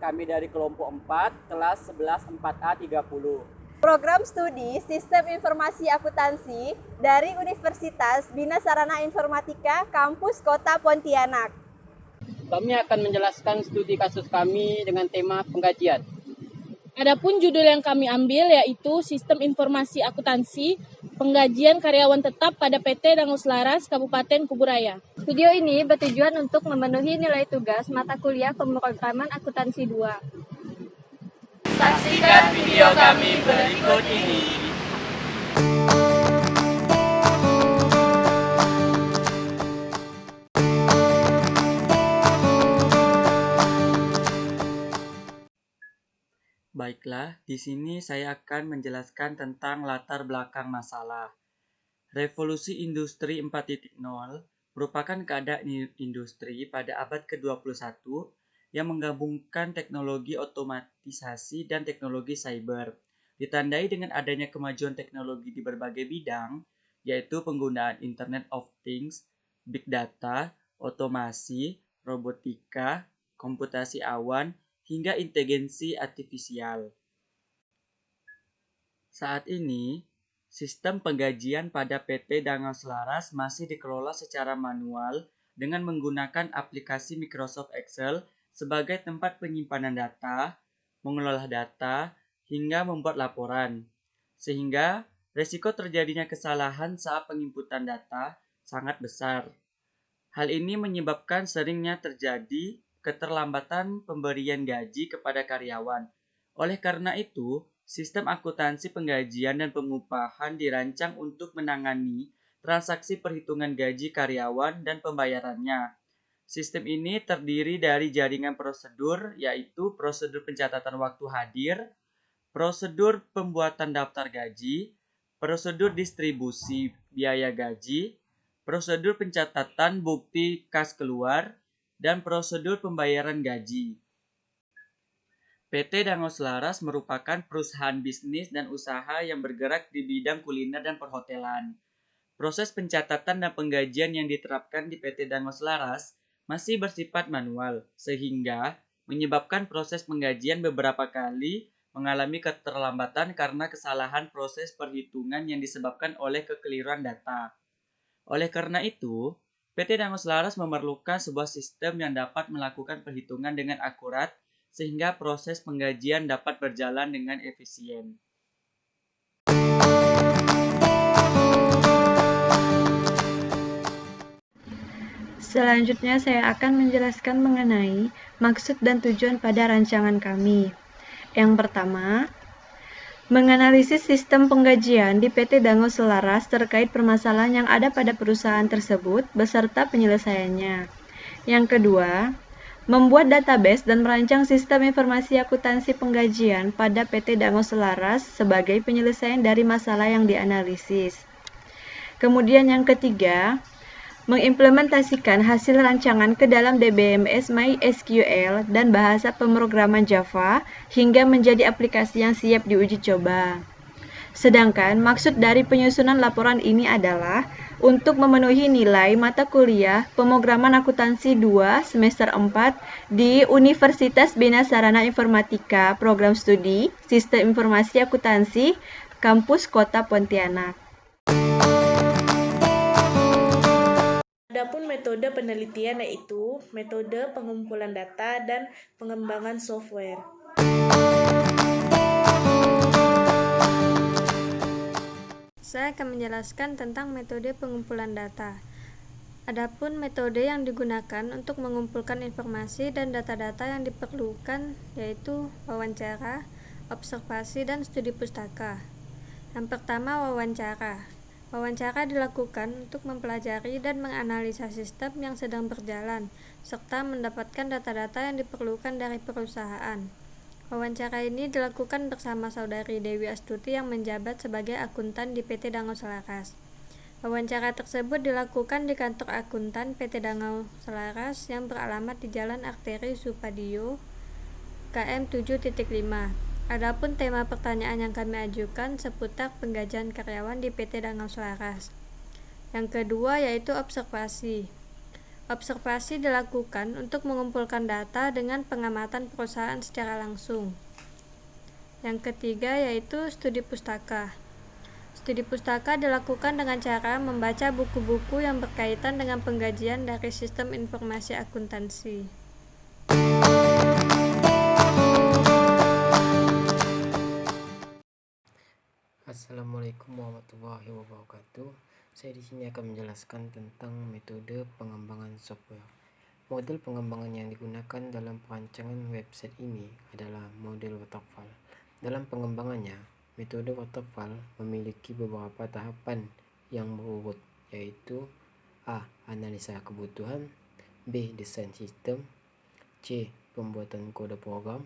kami dari kelompok 4, kelas 11 4A 30. Program studi Sistem Informasi Akuntansi dari Universitas Bina Sarana Informatika Kampus Kota Pontianak. Kami akan menjelaskan studi kasus kami dengan tema penggajian. Adapun judul yang kami ambil yaitu Sistem Informasi Akuntansi Penggajian Karyawan Tetap pada PT Danau Selaras, Kabupaten Kuburaya. Video ini bertujuan untuk memenuhi nilai tugas mata kuliah pemrograman akuntansi 2. Saksikan video kami berikut ini. Baiklah, di sini saya akan menjelaskan tentang latar belakang masalah. Revolusi Industri 4.0 merupakan keadaan industri pada abad ke-21 yang menggabungkan teknologi otomatisasi dan teknologi cyber, ditandai dengan adanya kemajuan teknologi di berbagai bidang, yaitu penggunaan Internet of Things, Big Data, otomasi, robotika, komputasi awan, hingga intelijensi artifisial. Saat ini, sistem penggajian pada PT Danau Selaras masih dikelola secara manual dengan menggunakan aplikasi Microsoft Excel sebagai tempat penyimpanan data, mengelola data, hingga membuat laporan. Sehingga risiko terjadinya kesalahan saat penginputan data sangat besar. Hal ini menyebabkan seringnya terjadi keterlambatan pemberian gaji kepada karyawan. Oleh karena itu, sistem akuntansi penggajian dan pengupahan dirancang untuk menangani transaksi perhitungan gaji karyawan dan pembayarannya. Sistem ini terdiri dari jaringan prosedur, yaitu prosedur pencatatan waktu hadir, prosedur pembuatan daftar gaji, prosedur distribusi biaya gaji, prosedur pencatatan bukti kas keluar, dan prosedur pembayaran gaji. PT Danau Selaras merupakan perusahaan bisnis dan usaha yang bergerak di bidang kuliner dan perhotelan. Proses pencatatan dan penggajian yang diterapkan di PT Danau Selaras masih bersifat manual, sehingga menyebabkan proses penggajian beberapa kali mengalami keterlambatan karena kesalahan proses perhitungan yang disebabkan oleh kekeliruan data. Oleh karena itu, PT Danau Selaras memerlukan sebuah sistem yang dapat melakukan perhitungan dengan akurat sehingga proses penggajian dapat berjalan dengan efisien. Selanjutnya saya akan menjelaskan mengenai maksud dan tujuan pada rancangan kami. Yang pertama, menganalisis sistem penggajian di PT Danau Selaras terkait permasalahan yang ada pada perusahaan tersebut beserta penyelesaiannya. Yang kedua, membuat database dan merancang sistem informasi akuntansi penggajian pada PT Danau Selaras sebagai penyelesaian dari masalah yang dianalisis. Kemudian yang ketiga, mengimplementasikan hasil rancangan ke dalam DBMS MySQL dan bahasa pemrograman Java hingga menjadi aplikasi yang siap diuji coba. Sedangkan maksud dari penyusunan laporan ini adalah untuk memenuhi nilai mata kuliah pemrograman akuntansi 2 semester 4 di Universitas Bina Sarana Informatika Program Studi Sistem Informasi Akuntansi Kampus Kota Pontianak. Adapun metode penelitian yaitu metode pengumpulan data dan pengembangan software. Saya akan menjelaskan tentang metode pengumpulan data. Adapun metode yang digunakan untuk mengumpulkan informasi dan data-data yang diperlukan yaitu wawancara, observasi, dan studi pustaka. Yang pertama, wawancara. Wawancara dilakukan untuk mempelajari dan menganalisa sistem yang sedang berjalan, serta mendapatkan data-data yang diperlukan dari perusahaan. Wawancara ini dilakukan bersama Saudari Dewi Astuti yang menjabat sebagai akuntan di PT Danau Selaras. Wawancara tersebut dilakukan di kantor akuntan PT Danau Selaras yang beralamat di Jalan Arteri Supadio, KM 7.5. Adapun tema pertanyaan yang kami ajukan seputar penggajian karyawan di PT Danau Selaras. Yang kedua yaitu observasi. Observasi dilakukan untuk mengumpulkan data dengan pengamatan perusahaan secara langsung. Yang ketiga yaitu studi pustaka. Studi pustaka dilakukan dengan cara membaca buku-buku yang berkaitan dengan penggajian dari sistem informasi akuntansi. Assalamualaikum warahmatullahi wabarakatuh. Saya di sini akan menjelaskan tentang metode pengembangan software. Model pengembangan yang digunakan dalam perancangan website ini adalah model waterfall. Dalam pengembangannya, metode waterfall memiliki beberapa tahapan yang berurut, yaitu A. Analisa kebutuhan, B. Desain sistem, C. Pembuatan kode program,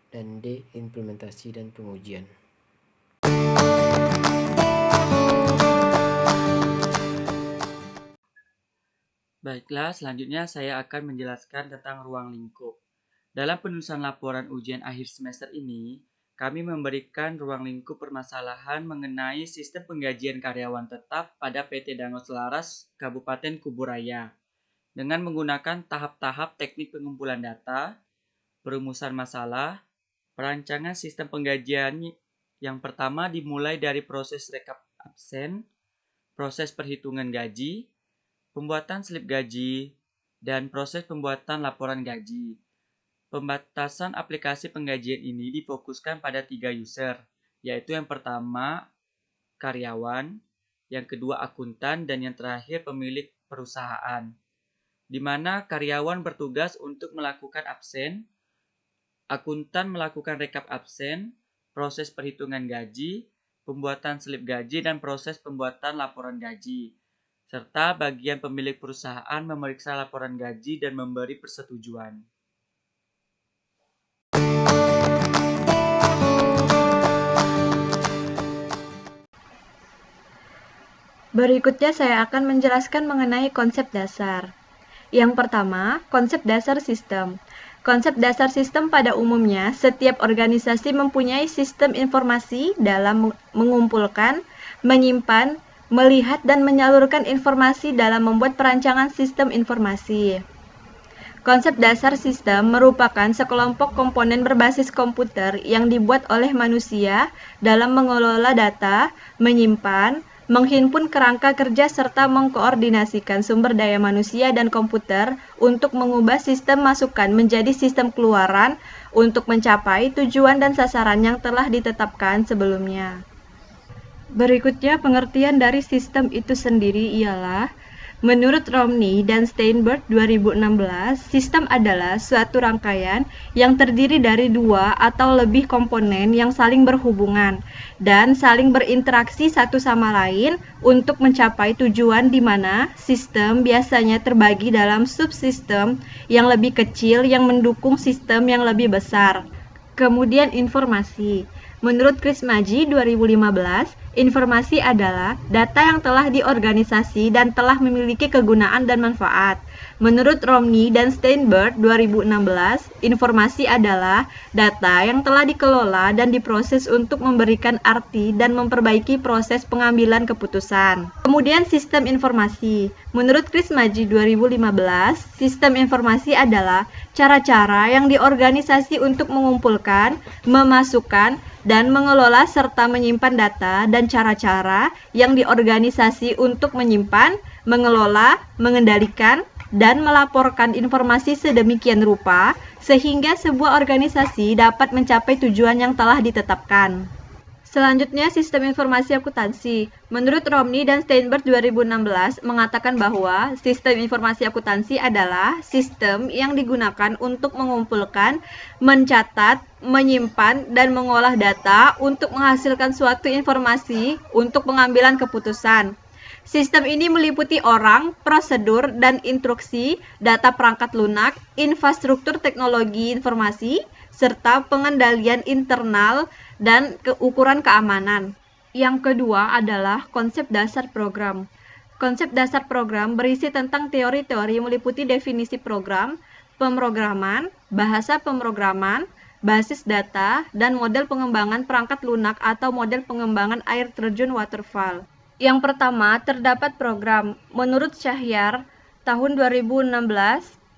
dan D. Implementasi dan pengujian. Baiklah, selanjutnya saya akan menjelaskan tentang ruang lingkup. Dalam penulisan laporan ujian akhir semester ini, kami memberikan ruang lingkup permasalahan mengenai sistem penggajian karyawan tetap pada PT Danau Selaras, Kabupaten Kuburaya, dengan menggunakan tahap-tahap teknik pengumpulan data, perumusan masalah, perancangan sistem penggajian. Yang pertama dimulai dari proses rekap absen, proses perhitungan gaji, pembuatan slip gaji, dan proses pembuatan laporan gaji. Pembatasan aplikasi penggajian ini difokuskan pada 3 user, yaitu yang pertama karyawan, yang kedua akuntan, dan yang terakhir pemilik perusahaan. Di mana karyawan bertugas untuk melakukan absen, akuntan melakukan rekap absen, proses perhitungan gaji, pembuatan slip gaji, dan proses pembuatan laporan gaji. Serta bagian pemilik perusahaan memeriksa laporan gaji dan memberi persetujuan. Berikutnya saya akan menjelaskan mengenai konsep dasar. Yang pertama, konsep dasar sistem. Konsep dasar sistem pada umumnya, setiap organisasi mempunyai sistem informasi dalam mengumpulkan, menyimpan, melihat dan menyalurkan informasi dalam membuat perancangan sistem informasi. Konsep dasar sistem merupakan sekelompok komponen berbasis komputer yang dibuat oleh manusia dalam mengelola data, menyimpan, menghimpun kerangka kerja serta mengkoordinasikan sumber daya manusia dan komputer untuk mengubah sistem masukan menjadi sistem keluaran untuk mencapai tujuan dan sasaran yang telah ditetapkan sebelumnya. Berikutnya pengertian dari sistem itu sendiri ialah, menurut Romney dan Steinberg 2016, sistem adalah suatu rangkaian yang terdiri dari 2 atau lebih komponen yang saling berhubungan dan saling berinteraksi satu sama lain untuk mencapai tujuan, di mana sistem biasanya terbagi dalam subsistem yang lebih kecil yang mendukung sistem yang lebih besar. Kemudian informasi. Menurut Chris Maggi 2015, informasi adalah data yang telah diorganisasi dan telah memiliki kegunaan dan manfaat. Menurut Romney dan Steinberg 2016, informasi adalah data yang telah dikelola dan diproses untuk memberikan arti dan memperbaiki proses pengambilan keputusan. Kemudian sistem informasi. Menurut Chris Maggi 2015, sistem informasi adalah cara-cara yang diorganisasi untuk mengumpulkan, memasukkan, dan mengelola serta menyimpan data dan cara-cara yang diorganisasi untuk menyimpan, mengelola, mengendalikan, dan melaporkan informasi sedemikian rupa sehingga sebuah organisasi dapat mencapai tujuan yang telah ditetapkan. Selanjutnya, sistem informasi akuntansi. Menurut Romney dan Steinberg 2016 mengatakan bahwa sistem informasi akuntansi adalah sistem yang digunakan untuk mengumpulkan, mencatat, menyimpan, dan mengolah data untuk menghasilkan suatu informasi untuk pengambilan keputusan. Sistem ini meliputi orang, prosedur, dan instruksi, data perangkat lunak, infrastruktur teknologi informasi, serta pengendalian internal dan ukuran keamanan. Yang kedua adalah konsep dasar program. Konsep dasar program berisi tentang teori-teori meliputi definisi program, pemrograman, bahasa pemrograman, basis data, dan model pengembangan perangkat lunak atau model pengembangan air terjun waterfall. Yang pertama, terdapat program. Menurut Shahyar tahun 2016,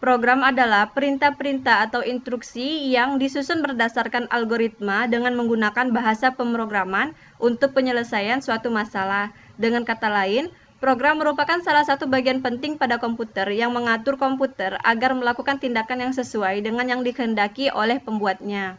program adalah perintah-perintah atau instruksi yang disusun berdasarkan algoritma dengan menggunakan bahasa pemrograman untuk penyelesaian suatu masalah. Dengan kata lain, program merupakan salah satu bagian penting pada komputer yang mengatur komputer agar melakukan tindakan yang sesuai dengan yang dikehendaki oleh pembuatnya.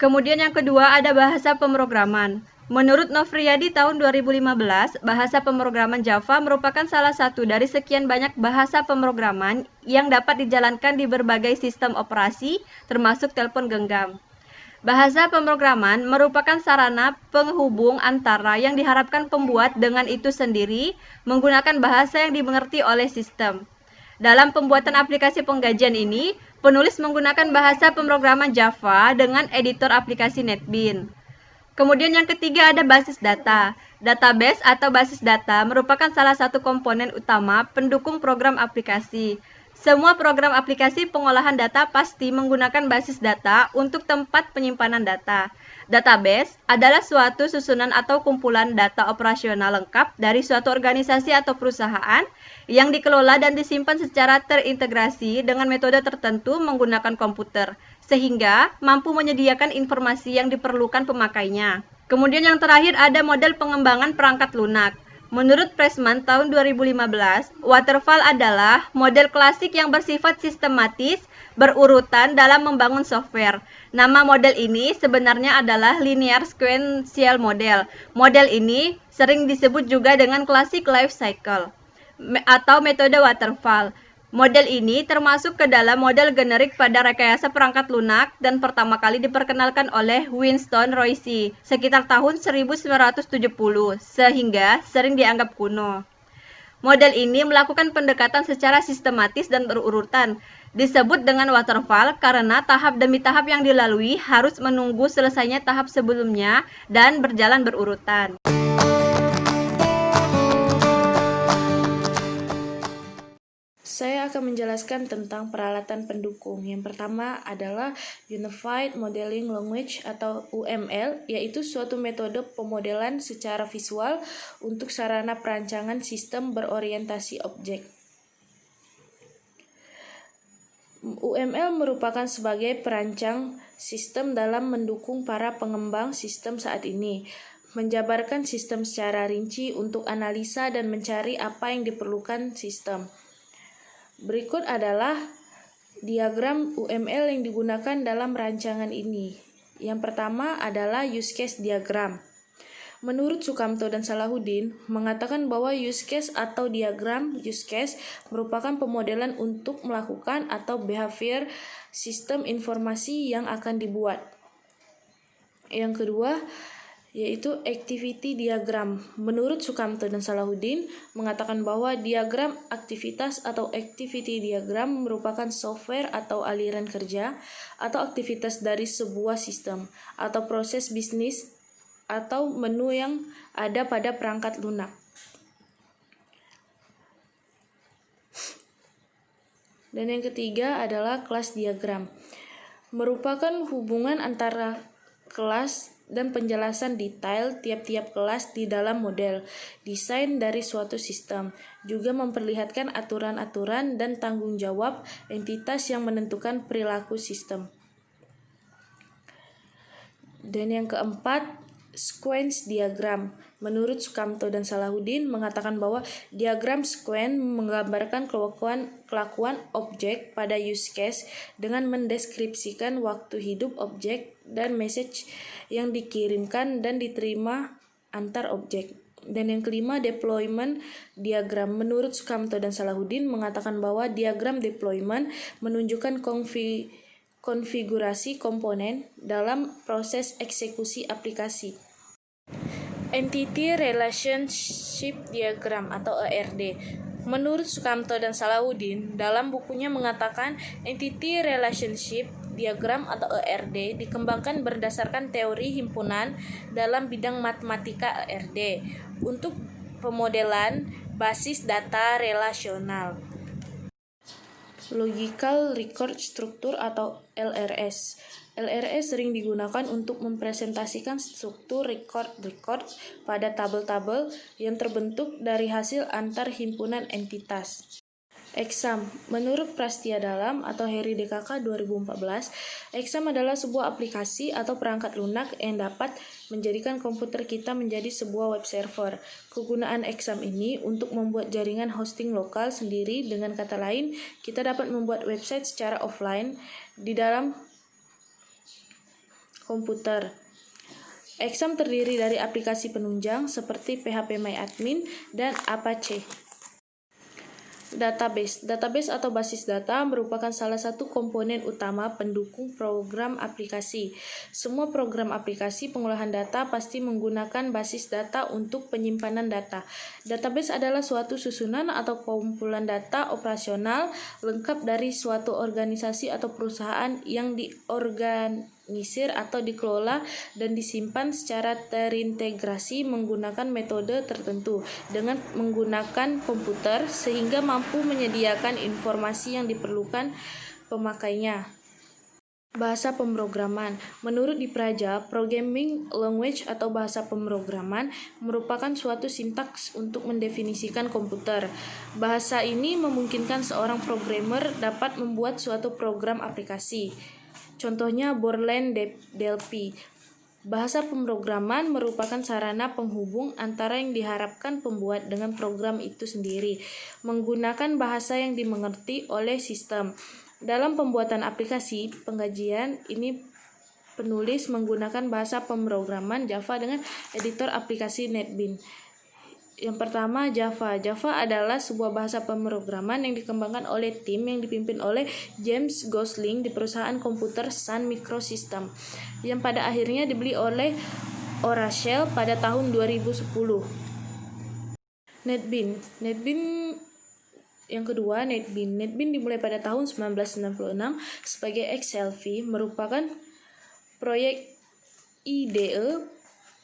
Kemudian yang kedua ada bahasa pemrograman. Menurut Nofriyadi tahun 2015, bahasa pemrograman Java merupakan salah satu dari sekian banyak bahasa pemrograman yang dapat dijalankan di berbagai sistem operasi, termasuk telepon genggam. Bahasa pemrograman merupakan sarana penghubung antara yang diharapkan pembuat dengan itu sendiri menggunakan bahasa yang dimengerti oleh sistem. Dalam pembuatan aplikasi penggajian ini, penulis menggunakan bahasa pemrograman Java dengan editor aplikasi NetBeans. Kemudian yang ketiga ada basis data. Database atau basis data merupakan salah satu komponen utama pendukung program aplikasi. Semua program aplikasi pengolahan data pasti menggunakan basis data untuk tempat penyimpanan data. Database adalah suatu susunan atau kumpulan data operasional lengkap dari suatu organisasi atau perusahaan yang dikelola dan disimpan secara terintegrasi dengan metode tertentu menggunakan komputer, sehingga mampu menyediakan informasi yang diperlukan pemakainya. Kemudian yang terakhir ada model pengembangan perangkat lunak. Menurut Pressman tahun 2015, waterfall adalah model klasik yang bersifat sistematis, berurutan dalam membangun software. Nama model ini sebenarnya adalah linear sequential model. Model ini sering disebut juga dengan classic life cycle atau metode waterfall. Model ini termasuk ke dalam model generik pada rekayasa perangkat lunak dan pertama kali diperkenalkan oleh Winston Royce sekitar tahun 1970, sehingga sering dianggap kuno. Model ini melakukan pendekatan secara sistematis dan berurutan. Disebut dengan waterfall karena tahap demi tahap yang dilalui harus menunggu selesainya tahap sebelumnya dan berjalan berurutan. Saya akan menjelaskan tentang peralatan pendukung. Yang pertama adalah Unified Modeling Language atau UML, yaitu suatu metode pemodelan secara visual untuk sarana perancangan sistem berorientasi objek. UML merupakan sebagai perancang sistem dalam mendukung para pengembang sistem saat ini, menjabarkan sistem secara rinci untuk analisa dan mencari apa yang diperlukan sistem. Berikut adalah diagram UML yang digunakan dalam rancangan ini. Yang pertama adalah use case diagram. Menurut Sukamto dan Salahuddin, mengatakan bahwa use case atau diagram use case merupakan pemodelan untuk melakukan atau behavior sistem informasi yang akan dibuat. Yang kedua, yaitu activity diagram. Menurut Sukamto dan Salahuddin, mengatakan bahwa diagram aktivitas atau activity diagram merupakan software atau aliran kerja atau aktivitas dari sebuah sistem atau proses bisnis atau menu yang ada pada perangkat lunak. Dan yang ketiga adalah kelas diagram. Merupakan hubungan antara kelas dan penjelasan detail tiap-tiap kelas di dalam model desain dari suatu sistem, juga memperlihatkan aturan-aturan dan tanggung jawab entitas yang menentukan perilaku sistem. Dan yang keempat, sequence diagram. Menurut Sukamto dan Salahuddin mengatakan bahwa diagram sequence menggambarkan kelakuan objek pada use case dengan mendeskripsikan waktu hidup objek dan message yang dikirimkan dan diterima antar objek. Dan yang kelima, deployment diagram. Menurut Sukamto dan Salahuddin mengatakan bahwa diagram deployment menunjukkan konfigurasi komponen dalam proses eksekusi aplikasi. Entity Relationship Diagram atau ERD. Menurut Sukamto dan Salahuddin, dalam bukunya mengatakan Entity Relationship Diagram atau ERD dikembangkan berdasarkan teori himpunan dalam bidang matematika ERD untuk pemodelan basis data relasional. Logical Record Structure atau LRS. LRS sering digunakan untuk mempresentasikan struktur record pada tabel-tabel yang terbentuk dari hasil antar himpunan entitas. Exam. Menurut Prastia Dalam atau Heri DKK 2014, Exam adalah sebuah aplikasi atau perangkat lunak yang dapat menjadikan komputer kita menjadi sebuah web server. Kegunaan Exam ini untuk membuat jaringan hosting lokal sendiri. Dengan kata lain, kita dapat membuat website secara offline di dalam komputer. Exam terdiri dari aplikasi penunjang seperti PHPMyAdmin dan Apache. Database. Database atau basis data merupakan salah satu komponen utama pendukung program aplikasi. Semua program aplikasi pengolahan data pasti menggunakan basis data untuk penyimpanan data. Database adalah suatu susunan atau kumpulan data operasional lengkap dari suatu organisasi atau perusahaan yang diorganisir atau dikelola dan disimpan secara terintegrasi menggunakan metode tertentu dengan menggunakan komputer sehingga mampu menyediakan informasi yang diperlukan pemakainya. Bahasa pemrograman. Menurut Dipraja, programming language atau bahasa pemrograman merupakan suatu sintaks untuk mendefinisikan komputer. Bahasa ini memungkinkan seorang programmer dapat membuat suatu program aplikasi. Contohnya Borland Delphi. Bahasa pemrograman merupakan sarana penghubung antara yang diharapkan pembuat dengan program itu sendiri, menggunakan bahasa yang dimengerti oleh sistem. Dalam pembuatan aplikasi pengkajian ini, penulis menggunakan bahasa pemrograman Java dengan editor aplikasi NetBeans. Yang pertama, Java. Java adalah sebuah bahasa pemrograman yang dikembangkan oleh tim yang dipimpin oleh James Gosling di perusahaan komputer Sun Microsystems, yang pada akhirnya dibeli oleh Oracle pada tahun 2010. NetBeans. Yang kedua, NetBeans. NetBeans dimulai pada tahun 1996 sebagai Excelvi, merupakan proyek IDE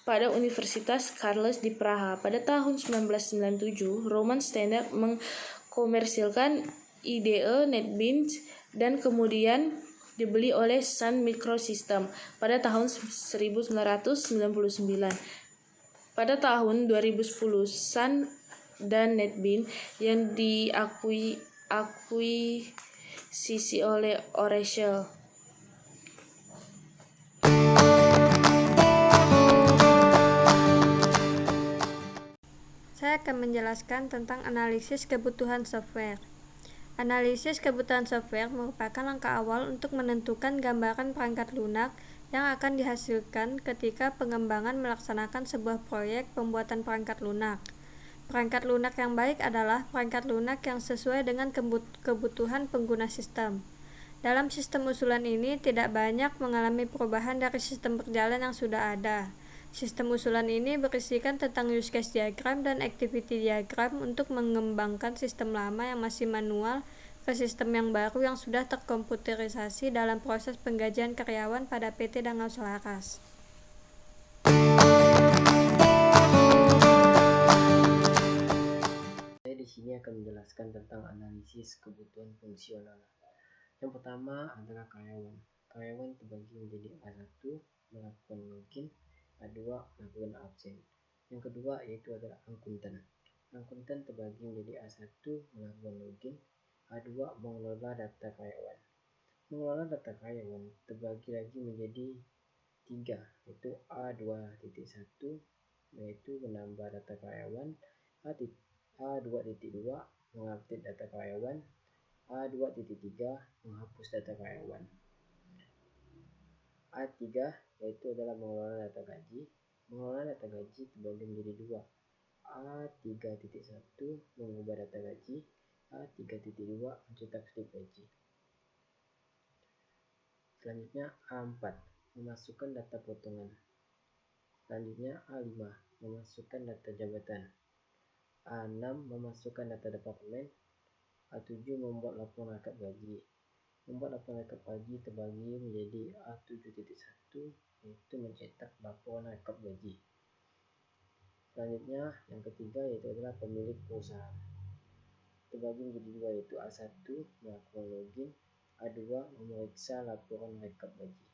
pada Universitas Karls di Praha. Pada tahun 1997, Roman Standard mengkomersilkan IDE NetBeans dan kemudian dibeli oleh Sun Microsystems pada tahun 1999. Pada tahun 2010, Sun dan NetBeans yang diakuisisi oleh Oracle. Saya akan menjelaskan tentang analisis kebutuhan software. Analisis kebutuhan software merupakan langkah awal untuk menentukan gambaran perangkat lunak yang akan dihasilkan ketika pengembangan melaksanakan sebuah proyek pembuatan perangkat lunak. Perangkat lunak yang baik adalah perangkat lunak yang sesuai dengan kebutuhan pengguna sistem. Dalam sistem usulan ini tidak banyak mengalami perubahan dari sistem berjalan yang sudah ada. Sistem usulan ini berisikan tentang use case diagram dan activity diagram untuk mengembangkan sistem lama yang masih manual ke sistem yang baru yang sudah terkomputerisasi dalam proses penggajian karyawan pada PT Dangau Selaras. Saya di sini akan menjelaskan tentang analisis kebutuhan fungsional. Yang pertama adalah karyawan. Karyawan terbagi menjadi A1 melakukan login, A2 melakukan absen. Yang kedua yaitu adalah akuntan. Akuntan terbagi menjadi A1 melakukan login, A2 mengelola data karyawan. Mengelola data karyawan terbagi lagi menjadi 3, yaitu A2.1 yaitu menambah data karyawan, A2.2 mengupdate data karyawan, A2.3 menghapus data karyawan. A3 yaitu adalah mengelola data gaji. Mengelola data gaji terbagi menjadi 2. A3.1 mengubah data gaji, A3.2 mencetak slip gaji. Selanjutnya A4 memasukkan data potongan. Selanjutnya A5 memasukkan data jabatan. A6 memasukkan data departemen. A7 membuat laporan rekap gaji. Membuat laporan rekap gaji terbagi menjadi A7.1 yaitu mencetak laporan rekap gaji. Selanjutnya yang ketiga yaitu adalah pemilik perusahaan. Terbagi menjadi 2 yaitu A1 melakukan login, A2 memeriksa laporan rekap gaji.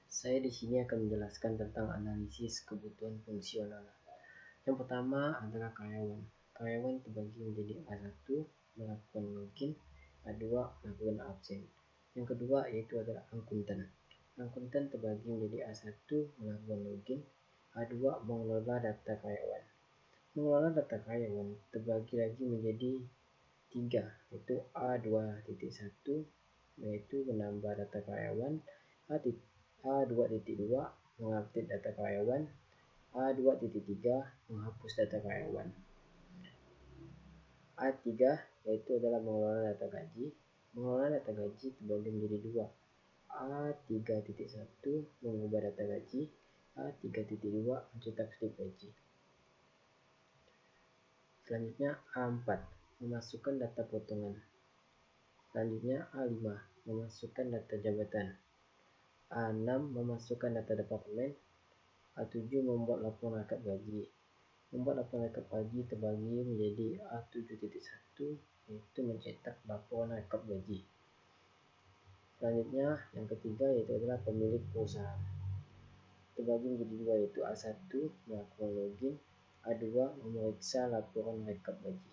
Saya di sini akan menjelaskan tentang analisis kebutuhan fungsional. Yang pertama adalah karyawan. Karyawan terbagi menjadi A1 melakukan login, A2 melakukan absen. Yang kedua yaitu adalah akuntan. Akuntan terbagi menjadi A1 melakukan login, A2 mengelola data karyawan. Mengelola data karyawan terbagi lagi menjadi 3, yaitu A2.1 yaitu menambah data karyawan, A2.2 mengupdate data karyawan, A2.3 menghapus data karyawan. A3 yaitu adalah mengelola data gaji. Mengelola data gaji terbagi menjadi 2. A3.1 mengubah data gaji, A3.2 mencetak slip gaji. Selanjutnya A4 memasukkan data potongan. Selanjutnya A5 memasukkan data jabatan. A6 memasukkan data departemen. A7 membuat laporan rekap gaji. Membuat laporan rekap gaji terbagi menjadi A7.1 yaitu mencetak laporan rekap gaji. Selanjutnya yang ketiga yaitu adalah pemilik perusahaan. Terbagi menjadi 2 yaitu A1 melakukan login, A2 memeriksa laporan rekap gaji.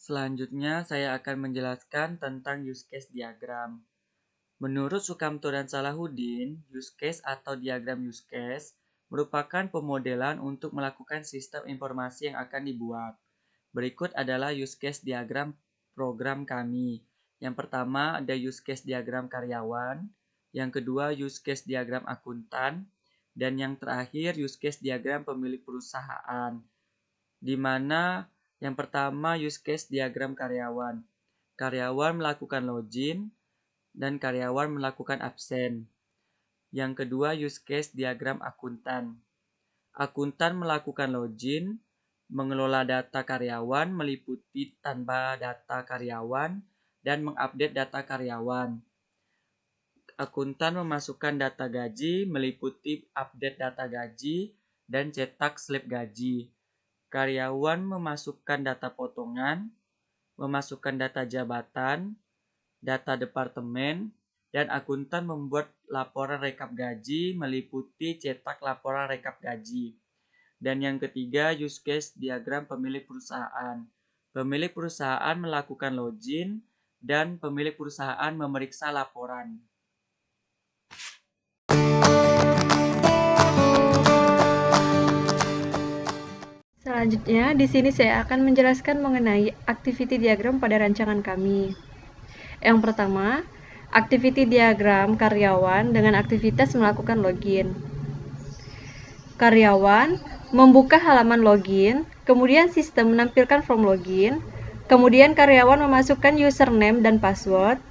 Selanjutnya, saya akan menjelaskan tentang use case diagram. Menurut Sukamto dan Salahuddin, use case atau diagram use case merupakan pemodelan untuk melakukan sistem informasi yang akan dibuat. Berikut adalah use case diagram program kami. Yang pertama ada use case diagram karyawan, yang kedua use case diagram akuntan, dan yang terakhir use case diagram pemilik perusahaan. Di mana yang pertama use case diagram karyawan. Karyawan melakukan login dan karyawan melakukan absen. Yang kedua use case diagram akuntan. Akuntan melakukan login, mengelola data karyawan meliputi tanpa data karyawan dan mengupdate data karyawan. Akuntan memasukkan data gaji meliputi update data gaji dan cetak slip gaji. Karyawan memasukkan data potongan, memasukkan data jabatan, data departemen, dan akuntan membuat laporan rekap gaji meliputi cetak laporan rekap gaji. Dan yang ketiga, use case diagram pemilik perusahaan. Pemilik perusahaan melakukan login dan pemilik perusahaan memeriksa laporan. Selanjutnya, di sini saya akan menjelaskan mengenai activity diagram pada rancangan kami. Yang pertama, activity diagram karyawan dengan aktivitas melakukan login. Karyawan membuka halaman login, kemudian sistem menampilkan form login, kemudian karyawan memasukkan username dan password.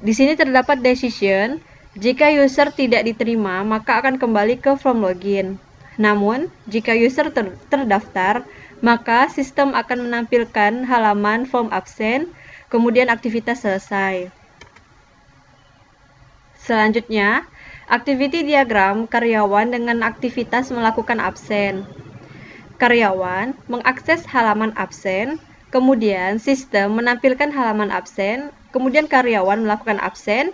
Di sini terdapat decision, jika user tidak diterima, maka akan kembali ke form login. Namun, jika user terdaftar, maka sistem akan menampilkan halaman form absen, kemudian aktivitas selesai. Selanjutnya, activity diagram karyawan dengan aktivitas melakukan absen. Karyawan mengakses halaman absen, kemudian sistem menampilkan halaman absen, kemudian karyawan melakukan absen,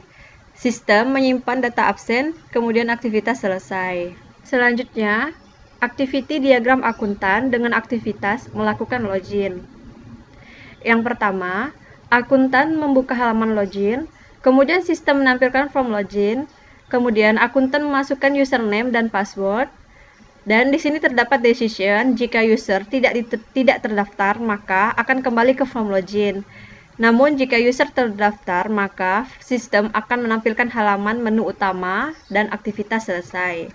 sistem menyimpan data absen, kemudian aktivitas selesai. Selanjutnya, activity diagram akuntan dengan aktivitas melakukan login. Yang pertama, akuntan membuka halaman login, kemudian sistem menampilkan form login, kemudian akuntan memasukkan username dan password, dan di sini terdapat decision, jika user tidak terdaftar, maka akan kembali ke form login. Namun, jika user terdaftar, maka sistem akan menampilkan halaman menu utama dan aktivitas selesai.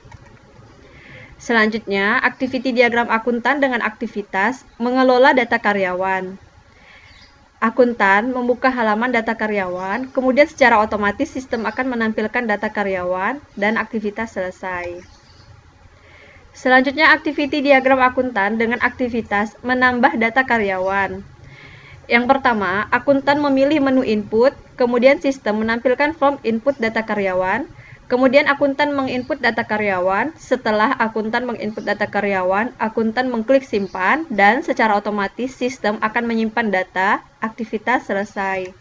Selanjutnya, activity diagram akuntan dengan aktivitas mengelola data karyawan. Akuntan membuka halaman data karyawan, kemudian secara otomatis sistem akan menampilkan data karyawan dan aktivitas selesai. Selanjutnya, activity diagram akuntan dengan aktivitas menambah data karyawan. Yang pertama, akuntan memilih menu input, kemudian sistem menampilkan form input data karyawan, kemudian akuntan menginput data karyawan. Setelah akuntan menginput data karyawan, akuntan mengklik simpan, dan secara otomatis sistem akan menyimpan data, aktivitas selesai.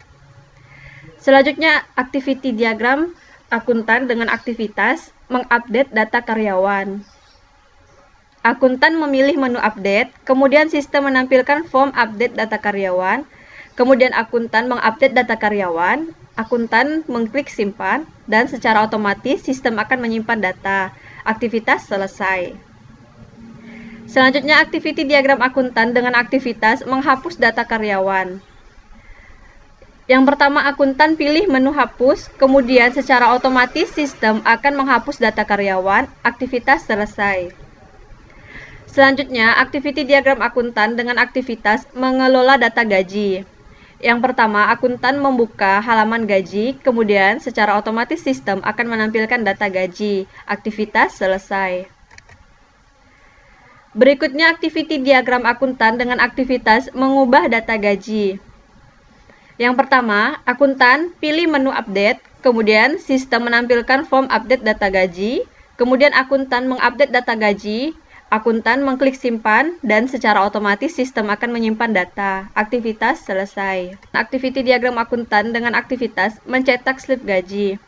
Selanjutnya, activity diagram akuntan dengan aktivitas mengupdate data karyawan. Akuntan memilih menu update, kemudian sistem menampilkan form update data karyawan, kemudian akuntan mengupdate data karyawan, akuntan mengklik simpan, dan secara otomatis sistem akan menyimpan data. Aktivitas selesai. Selanjutnya, activity diagram akuntan dengan aktivitas menghapus data karyawan. Yang pertama, akuntan pilih menu hapus, kemudian secara otomatis sistem akan menghapus data karyawan. Aktivitas selesai. Selanjutnya, activity diagram akuntan dengan aktivitas mengelola data gaji. Yang pertama, akuntan membuka halaman gaji, kemudian secara otomatis sistem akan menampilkan data gaji. Aktivitas selesai. Berikutnya, activity diagram akuntan dengan aktivitas mengubah data gaji. Yang pertama, akuntan pilih menu update, kemudian sistem menampilkan form update data gaji, kemudian akuntan mengupdate data gaji, akuntan mengklik simpan, dan secara otomatis sistem akan menyimpan data. Aktivitas selesai. Activity diagram akuntan dengan aktivitas mencetak slip gaji.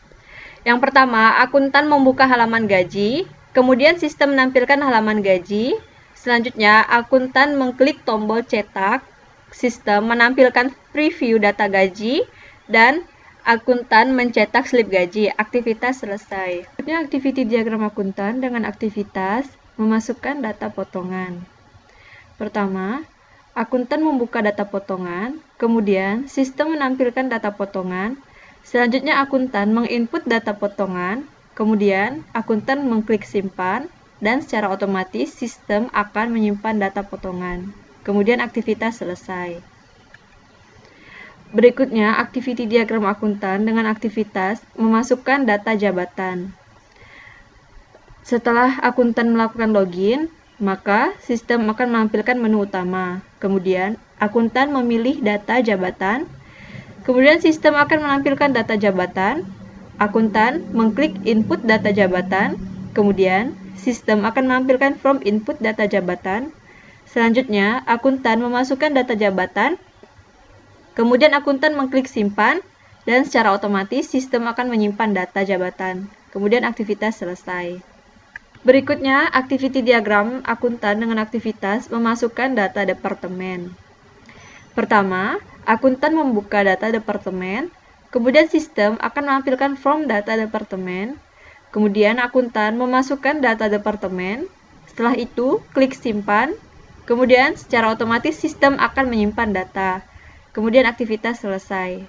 Yang pertama, akuntan membuka halaman gaji, kemudian sistem menampilkan halaman gaji. Selanjutnya, akuntan mengklik tombol cetak, sistem menampilkan preview data gaji, dan akuntan mencetak slip gaji. Aktivitas selesai. Berikutnya, activity diagram akuntan dengan aktivitas memasukkan data potongan. Pertama, akuntan membuka data potongan, kemudian sistem menampilkan data potongan, selanjutnya akuntan menginput data potongan, kemudian akuntan mengklik simpan, dan secara otomatis sistem akan menyimpan data potongan. Kemudian aktivitas selesai. Berikutnya, activity diagram akuntan dengan aktivitas memasukkan data jabatan. Setelah akuntan melakukan login, maka sistem akan menampilkan menu utama. Kemudian, akuntan memilih data jabatan. Kemudian, sistem akan menampilkan data jabatan. Akuntan mengklik input data jabatan. Kemudian, sistem akan menampilkan form input data jabatan. Selanjutnya, akuntan memasukkan data jabatan. Kemudian, akuntan mengklik simpan. Dan secara otomatis, sistem akan menyimpan data jabatan. Kemudian, aktivitas selesai. Berikutnya, activity diagram akuntan dengan aktivitas memasukkan data departemen. Pertama, akuntan membuka data departemen, kemudian sistem akan menampilkan form data departemen, kemudian akuntan memasukkan data departemen, setelah itu klik simpan, kemudian secara otomatis sistem akan menyimpan data, kemudian aktivitas selesai.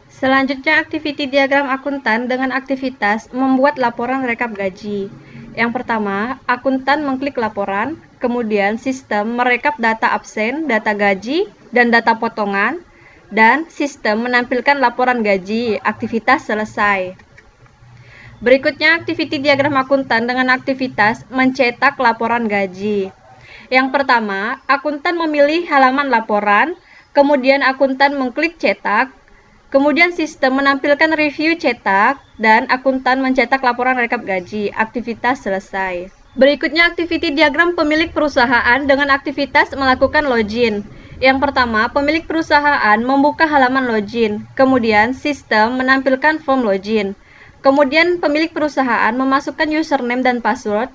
Selanjutnya, activity diagram akuntan dengan aktivitas membuat laporan rekap gaji. Yang pertama, akuntan mengklik laporan, kemudian sistem merekap data absen, data gaji, dan data potongan, dan sistem menampilkan laporan gaji. Aktivitas selesai. Berikutnya, activity diagram akuntan dengan aktivitas mencetak laporan gaji. Yang pertama, akuntan memilih halaman laporan, kemudian akuntan mengklik cetak, kemudian sistem menampilkan review cetak, dan akuntan mencetak laporan rekap gaji. Aktivitas selesai. Berikutnya, activity diagram pemilik perusahaan dengan aktivitas melakukan login. Yang pertama, pemilik perusahaan membuka halaman login, kemudian sistem menampilkan form login. Kemudian pemilik perusahaan memasukkan username dan password,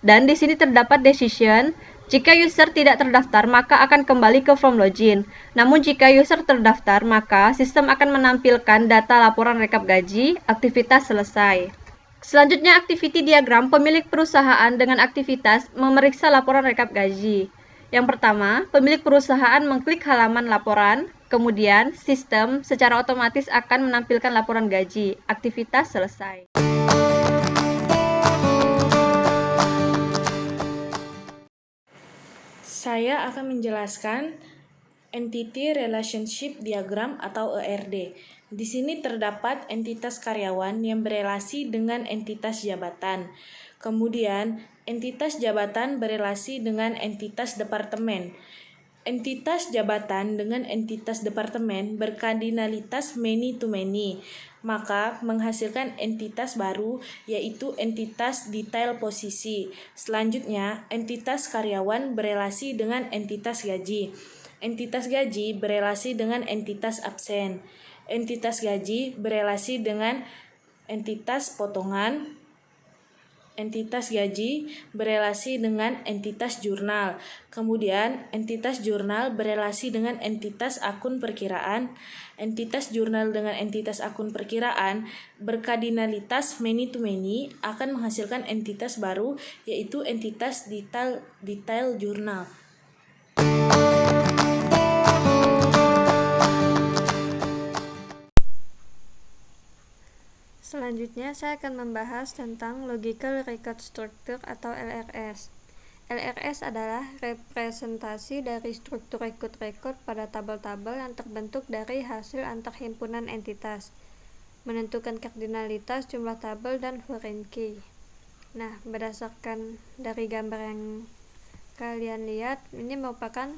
dan di sini terdapat decision. Jika user tidak terdaftar, maka akan kembali ke form login. Namun jika user terdaftar, maka sistem akan menampilkan data laporan rekap gaji. Aktivitas selesai. Selanjutnya, activity diagram pemilik perusahaan dengan aktivitas memeriksa laporan rekap gaji. Yang pertama, pemilik perusahaan mengklik halaman laporan, kemudian sistem secara otomatis akan menampilkan laporan gaji. Aktivitas selesai. Saya akan menjelaskan Entity Relationship Diagram atau ERD. Di sini terdapat entitas karyawan yang berelasi dengan entitas jabatan. Kemudian, entitas jabatan berelasi dengan entitas departemen. Entitas jabatan dengan entitas departemen berkardinalitas many to many, maka menghasilkan entitas baru yaitu entitas detail posisi. Selanjutnya, entitas karyawan berelasi dengan entitas gaji. Entitas gaji berelasi dengan entitas absen. Entitas gaji berelasi dengan entitas potongan, entitas gaji berelasi dengan entitas jurnal. Kemudian entitas jurnal berelasi dengan entitas akun perkiraan. Entitas jurnal dengan entitas akun perkiraan berkardinalitas many to many akan menghasilkan entitas baru, yaitu entitas detail jurnal. Selanjutnya saya akan membahas tentang Logical Record Structure atau LRS. LRS adalah representasi dari struktur record-record pada tabel-tabel yang terbentuk dari hasil antarhimpunan entitas, menentukan kardinalitas jumlah tabel dan foreign key. Nah, berdasarkan dari gambar yang kalian lihat, ini merupakan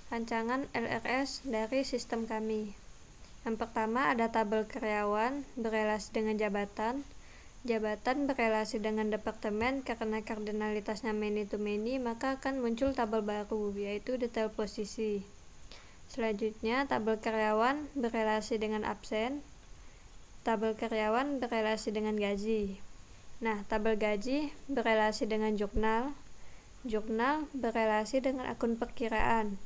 rancangan LRS dari sistem kami. Yang pertama ada tabel karyawan berelasi dengan jabatan. Jabatan berelasi dengan departemen. Karena kardinalitasnya many to many, maka akan muncul tabel baru, yaitu detail posisi. Selanjutnya tabel karyawan berelasi dengan absen. Tabel karyawan berelasi dengan gaji. Nah, tabel gaji berelasi dengan jurnal. Jurnal berelasi dengan akun perkiraan.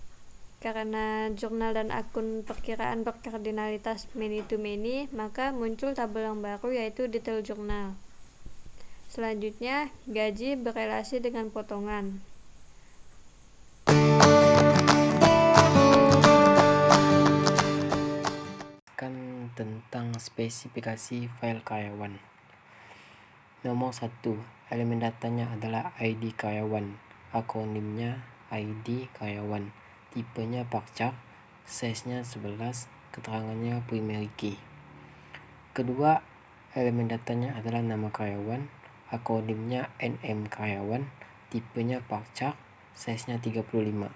Karena jurnal dan akun perkiraan berkardinalitas many to many, maka muncul tabel yang baru, yaitu detail jurnal. Selanjutnya, gaji berelasi dengan potongan. Tentang spesifikasi file karyawan. Nomor 1, elemen datanya adalah ID karyawan, akronimnya ID karyawan, tipenya pacak, size-nya 11, keterangannya primary key. Kedua, elemen datanya adalah nama karyawan, akronimnya NM karyawan, tipenya pacak, size-nya 35.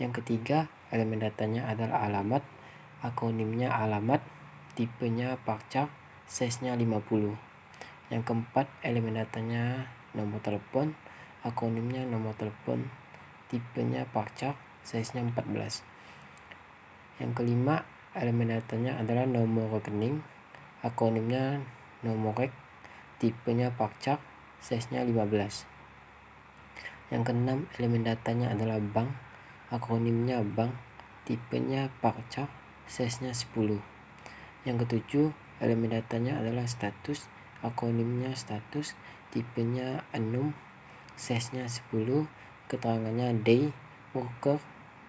Yang ketiga, elemen datanya adalah alamat, akronimnya alamat, tipenya pacak, size-nya 50. Yang keempat, elemen datanya nomor telepon, akronimnya nomor telepon, tipenya pacak, size-nya 14. Yang kelima, elemen datanya adalah nomor rekening, akronimnya nomor rek, tipenya pacak, size-nya 15. Yang keenam, elemen datanya adalah bank, akronimnya bank, tipenya pacak, size-nya 10. Yang ketujuh, elemen datanya adalah status, akronimnya status, tipenya enum, size-nya 10, keterangannya day, worker,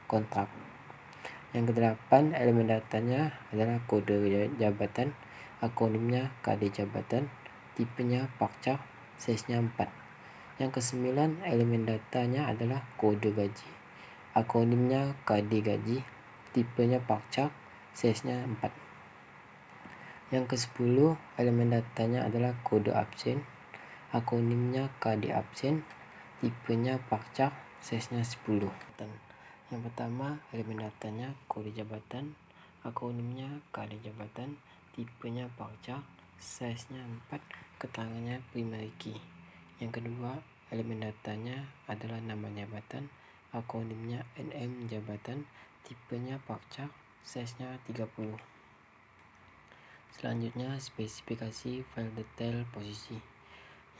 kontrak. Yang kedelapan, elemen datanya adalah kode jabatan, akronimnya KD jabatan, tipenya pacak, size-nya 4. Yang kesembilan, elemen datanya adalah kode gaji, akronimnya KD gaji, tipenya pacak, size-nya 4. Yang ke-10, elemen datanya adalah kode absen, akronimnya KD absen, tipenya pacak, size-nya 10. Yang pertama, elemen datanya kode jabatan, akronimnya KD jabatan, tipenya pacak, size-nya 4, keterangannya primary key. Yang kedua, elemen datanya adalah nama jabatan, akronimnya NM jabatan, tipenya pacak, size-nya 30. Selanjutnya, spesifikasi file detail posisi.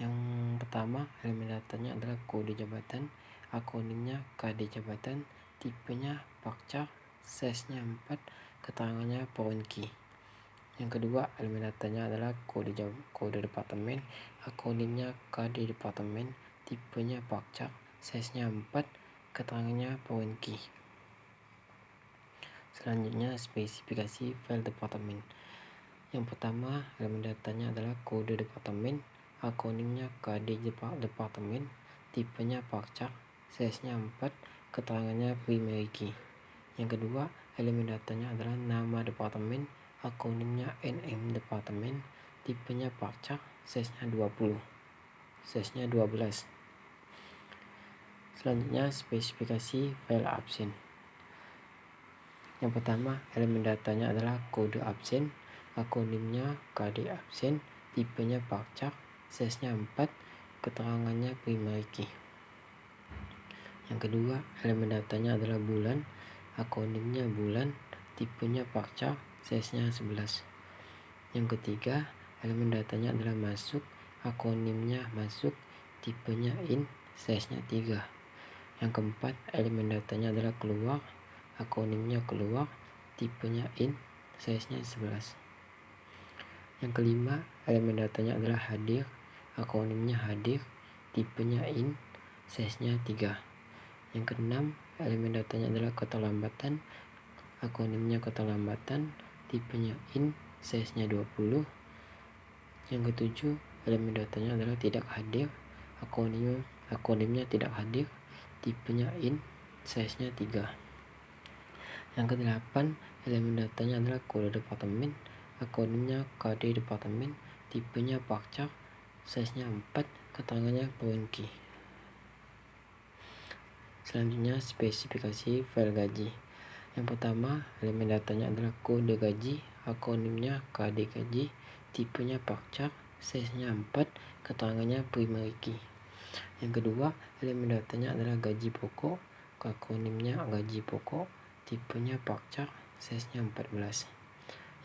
Yang pertama, elemen datanya adalah kode jabatan, akronimnya KD jabatan, tipenya pacak, size-nya 4, keterangannya foreign key. Yang kedua, elemen datanya adalah kode departemen, akronimnya KD departemen, tipenya pacak, size-nya 4, keterangannya foreign key. Selanjutnya, spesifikasi file departemen. Yang pertama, elemen datanya adalah kode departemen, akronimnya KD departemen, tipenya pacak, size-nya 4, keterangannya primary key. Yang kedua, elemen datanya adalah nama departemen, akronimnya NM departemen, tipenya pacak, size-nya 20, size-nya 12. Selanjutnya, spesifikasi file absen. Yang pertama, elemen datanya adalah kode absen, akronimnya KD absen, tipenya pacak, size-nya 4, keterangannya primary key. Yang kedua, elemen datanya adalah bulan, akronimnya bulan, tipenya pacak, size-nya 11. Yang ketiga, elemen datanya adalah masuk, akronimnya masuk, tipenya in, size-nya 3. Yang keempat, elemen datanya adalah keluar, akronimnya keluar, tipenya in, size-nya 11. Yang kelima, elemen datanya adalah hadir, akronimnya hadir, tipenya in, size-nya 3. Yang keenam, elemen datanya adalah keterlambatan, akronimnya keterlambatan, tipenya in, size-nya 20. Yang ketujuh, elemen datanya adalah tidak hadir, akronimnya tidak hadir, tipenya in, size-nya 3. Yang kedelapan, elemen datanya adalah kode departemen, akronimnya KD departemen, tipenya Parchar, size-nya 4, keterangannya foreign key. Selanjutnya, spesifikasi file gaji. Yang pertama, elemen datanya adalah kode gaji, akronimnya KD gaji, tipenya Parchar, size-nya 4, keterangannya primary key. Yang kedua, elemen datanya adalah gaji pokok, akronimnya gaji pokok, tipenya Parchar, size-nya 14.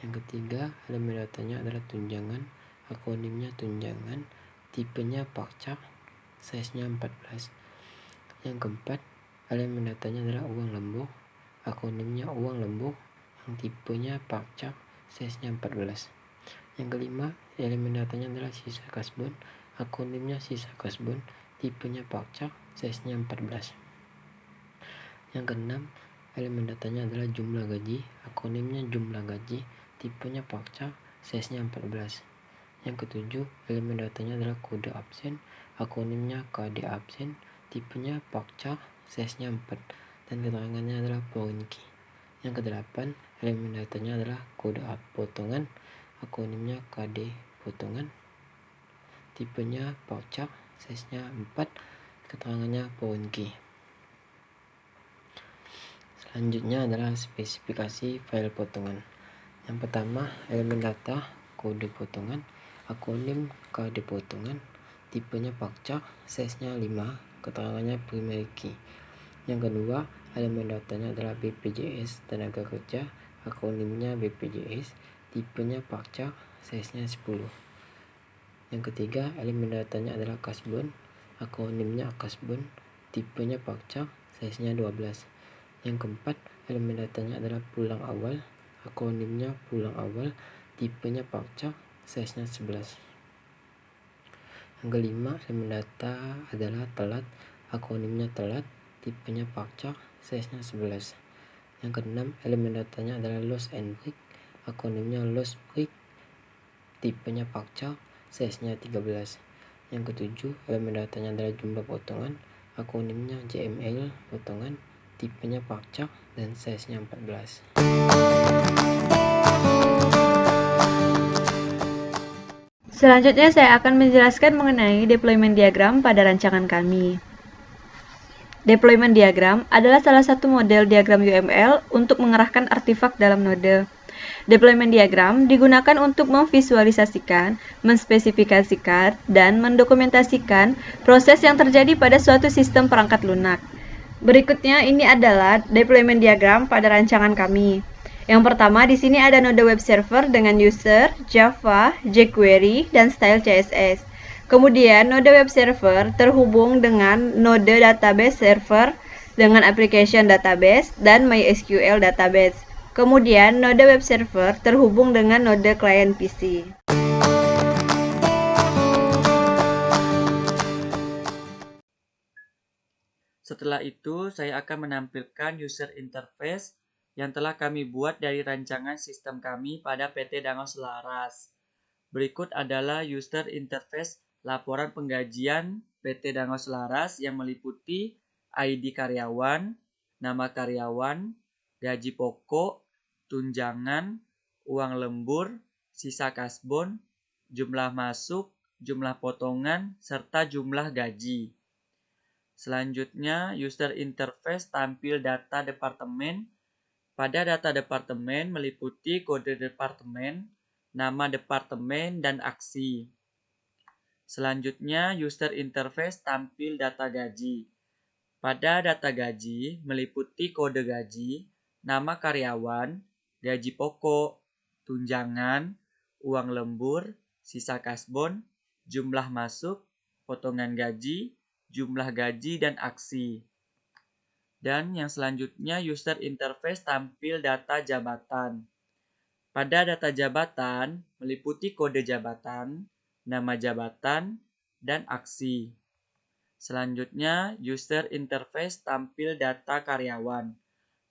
Yang ketiga, elemen datanya adalah tunjangan, akronimnya tunjangan, tipenya Parchar, size-nya 14. Yang keempat, elemen datanya adalah uang lembur, akronimnya uang lembur, yang tipenya Parchar, size-nya 14. Yang kelima, elemen datanya adalah sisa kasbon, akronimnya sisa kasbon, tipenya Parchar, size-nya 14. Yang keenam, elemen datanya adalah jumlah gaji, akronimnya jumlah gaji, tipenya Parchar, size-nya 14. Yang ketujuh, elemen datanya adalah kode absen, akronimnya KD absen, tipenya Parchar, size-nya 4, dan keterangannya adalah foreign key. Yang kedelapan, elemen datanya adalah kode potongan, akronimnya KD potongan, tipenya Parchar, size-nya 4, keterangannya foreign key. Selanjutnya adalah spesifikasi file potongan. Yang pertama, elemen data, kode potongan, akronim KD potongan, tipenya Parchar, size-nya 5, keterangannya primary key. Yang kedua, elemen datanya adalah BPJS tenaga kerja, akronimnya BPJS, tipenya Parchar, size-nya 10. Yang ketiga, elemen datanya adalah kasbon, akronimnya kasbon, tipenya Parchar, size-nya 12. Yang keempat, elemen datanya adalah pulang awal, akronimnya pulang awal, tipenya Parchar, size-nya 11. Yang kelima, elemen data adalah telat, akronimnya telat, tipenya Parchar, size-nya 11. Yang keenam, elemen datanya adalah loss and break, akronimnya loss break, tipenya Parchar, size-nya 13. Yang ketujuh, elemen datanya adalah jumlah potongan, akronimnya JML potongan, tipenya Parchar, dan size-nya 14. Selanjutnya saya akan menjelaskan mengenai deployment diagram pada rancangan kami. Deployment diagram adalah salah satu model diagram UML untuk mengerahkan artefak dalam node. Deployment diagram digunakan untuk memvisualisasikan, menspesifikasikan, dan mendokumentasikan proses yang terjadi pada suatu sistem perangkat lunak. Berikutnya ini adalah deployment diagram pada rancangan kami. Yang pertama di sini ada node web server dengan user, Java, jQuery, dan style CSS. Kemudian node web server terhubung dengan node database server dengan application database dan MySQL database. Kemudian node web server terhubung dengan node client PC. Setelah itu, saya akan menampilkan user interface yang telah kami buat dari rancangan sistem kami pada PT Danau Selaras. Berikut adalah user interface laporan penggajian PT Danau Selaras yang meliputi ID karyawan, nama karyawan, gaji pokok, tunjangan, uang lembur, sisa kasbon, jumlah masuk, jumlah potongan, serta jumlah gaji. Selanjutnya, user interface tampil data departemen. Pada data departemen meliputi kode departemen, nama departemen, dan aksi. Selanjutnya, user interface tampil data gaji. Pada data gaji meliputi kode gaji, nama karyawan, gaji pokok, tunjangan, uang lembur, sisa kasbon, jumlah masuk, potongan gaji, jumlah gaji, dan aksi. Dan yang selanjutnya user interface tampil data jabatan. Pada data jabatan meliputi kode jabatan, nama jabatan, dan aksi. Selanjutnya user interface tampil data karyawan.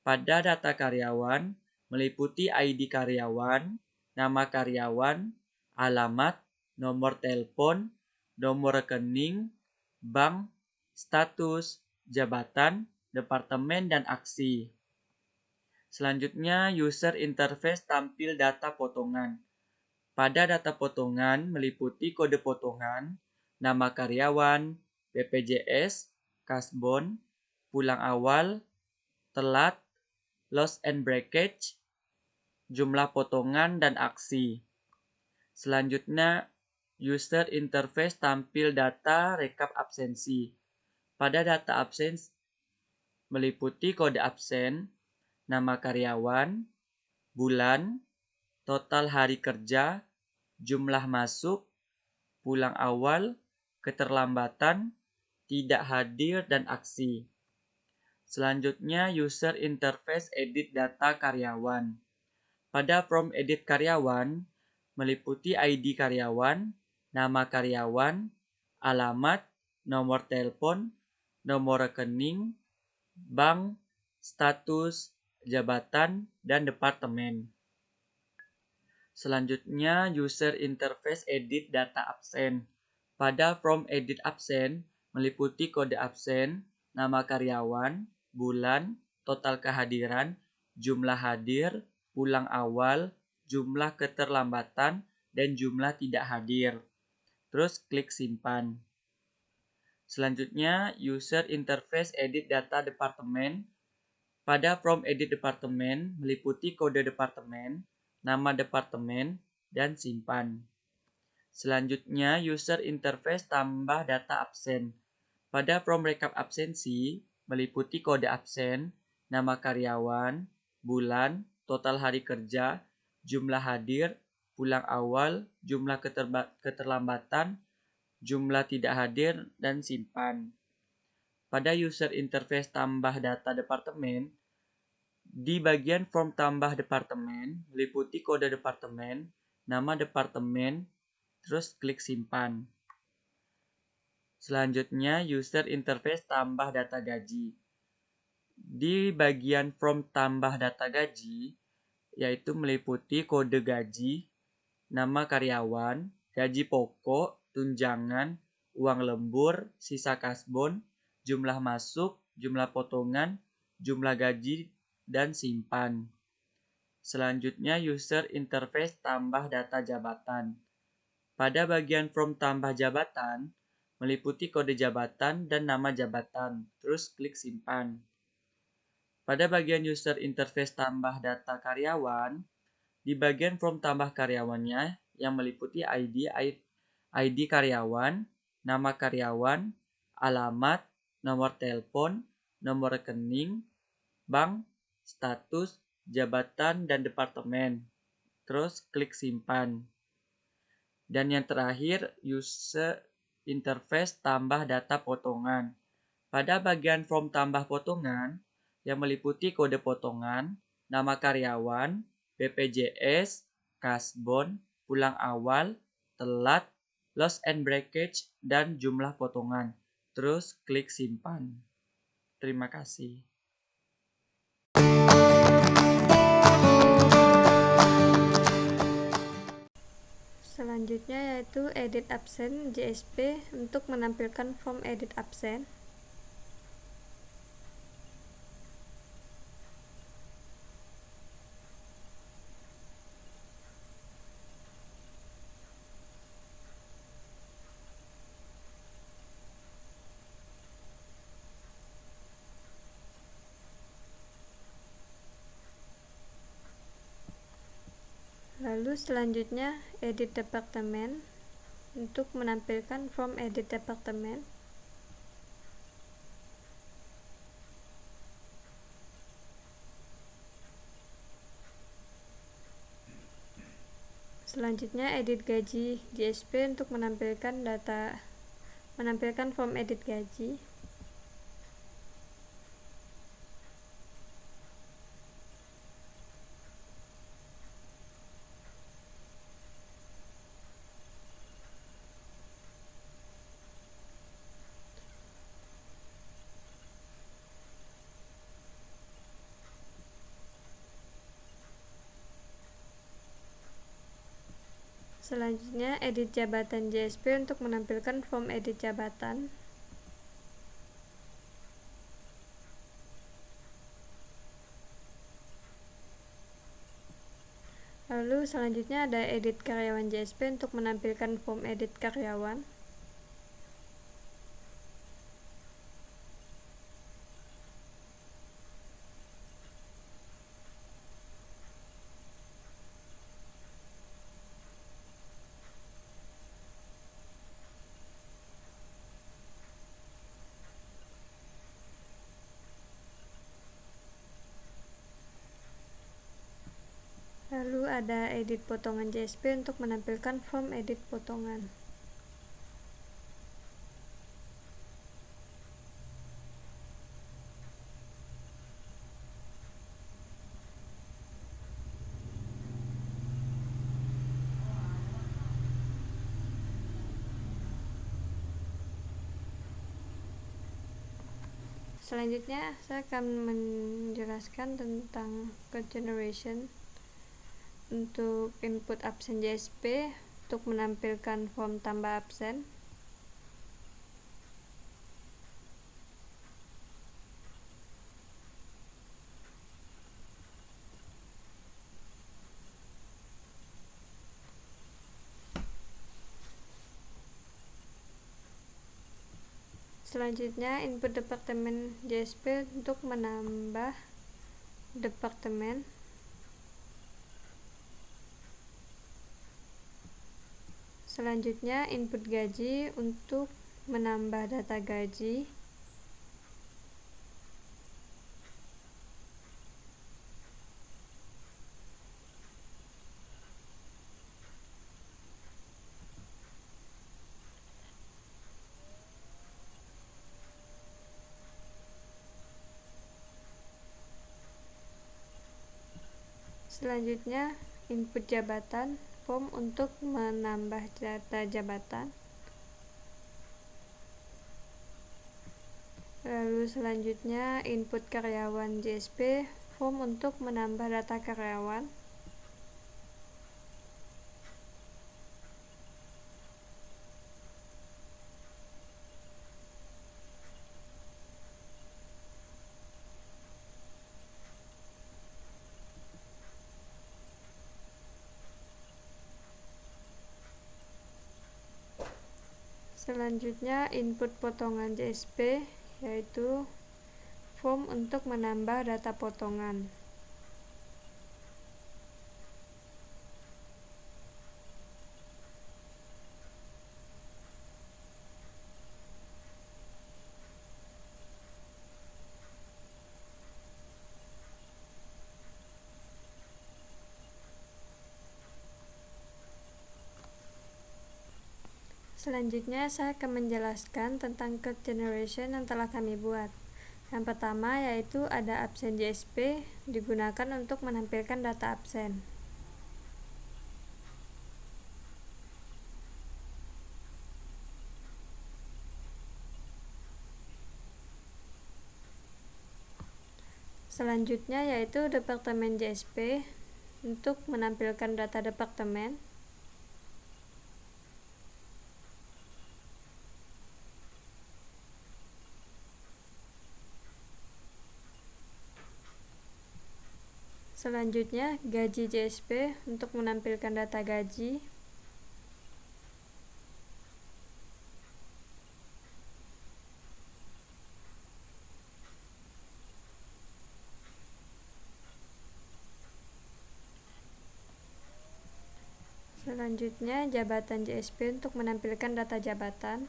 Pada data karyawan meliputi ID karyawan, nama karyawan, alamat, nomor telepon, nomor rekening, bank, status, jabatan, departemen, dan aksi. Selanjutnya, user interface tampil data potongan. Pada data potongan meliputi kode potongan, nama karyawan, BPJS, kasbon, pulang awal, telat, loss and breakage, jumlah potongan, dan aksi. Selanjutnya, user interface tampil data rekap absensi. Pada data absen meliputi kode absen, nama karyawan, bulan, total hari kerja, jumlah masuk, pulang awal, keterlambatan, tidak hadir, dan aksi. Selanjutnya, user interface edit data karyawan. Pada form edit karyawan, meliputi ID karyawan, nama karyawan, alamat, nomor telepon, nomor rekening, bank, status, jabatan, dan departemen. Selanjutnya, user interface edit data absen. Pada form edit absen, meliputi kode absen, nama karyawan, bulan, total kehadiran, jumlah hadir, pulang awal, jumlah keterlambatan, dan jumlah tidak hadir. Terus klik simpan. Selanjutnya, user interface edit data departemen. Pada form edit departemen meliputi kode departemen, nama departemen, dan simpan. Selanjutnya, user interface tambah data absen. Pada form rekap absensi meliputi kode absen, nama karyawan, bulan, total hari kerja, jumlah hadir, pulang awal, jumlah keterlambatan, jumlah tidak hadir, dan simpan. Pada user interface tambah data departemen, di bagian form tambah departemen meliputi kode departemen, nama departemen, terus klik simpan. Selanjutnya user interface tambah data gaji. Di bagian form tambah data gaji, yaitu meliputi kode gaji, nama karyawan, gaji pokok, tunjangan, uang lembur, sisa kasbon, jumlah masuk, jumlah potongan, jumlah gaji, dan simpan. Selanjutnya user interface tambah data jabatan. Pada bagian form tambah jabatan, meliputi kode jabatan dan nama jabatan, terus klik simpan. Pada bagian user interface tambah data karyawan, di bagian form tambah karyawannya yang meliputi ID karyawan, nama karyawan, alamat, nomor telepon, nomor rekening, bank, status, jabatan, dan departemen. Terus klik simpan. Dan yang terakhir, user interface tambah data potongan. Pada bagian form tambah potongan yang meliputi kode potongan, nama karyawan, BPJS, kasbon, pulang awal, telat, loss and breakage, dan jumlah potongan. Terus klik simpan. Terima kasih. Selanjutnya yaitu edit absen JSP untuk menampilkan form edit absen. Lalu selanjutnya edit departemen untuk menampilkan form edit departemen. Selanjutnya edit gaji JSP untuk menampilkan form edit gaji. Selanjutnya edit jabatan JSP untuk menampilkan form edit jabatan. Lalu selanjutnya ada edit karyawan JSP untuk menampilkan form edit karyawan. Lalu ada edit potongan JSP untuk menampilkan form edit potongan. Selanjutnya saya akan menjelaskan tentang code generation untuk input absen JSP untuk menampilkan form tambah absen. Selanjutnya input departemen JSP untuk menambah departemen. Selanjutnya input gaji untuk menambah data gaji. Selanjutnya input jabatan form untuk menambah data jabatan. Lalu selanjutnya input karyawan JSP form untuk menambah data karyawan. Selanjutnya input potongan JSP yaitu form untuk menambah data potongan. Selanjutnya saya akan menjelaskan tentang code generation yang telah kami buat. Yang pertama yaitu ada absen JSP digunakan untuk menampilkan data absen. Selanjutnya yaitu departemen JSP untuk menampilkan data departemen. Selanjutnya gaji JSP untuk menampilkan data gaji. Selanjutnya jabatan JSP untuk menampilkan data jabatan.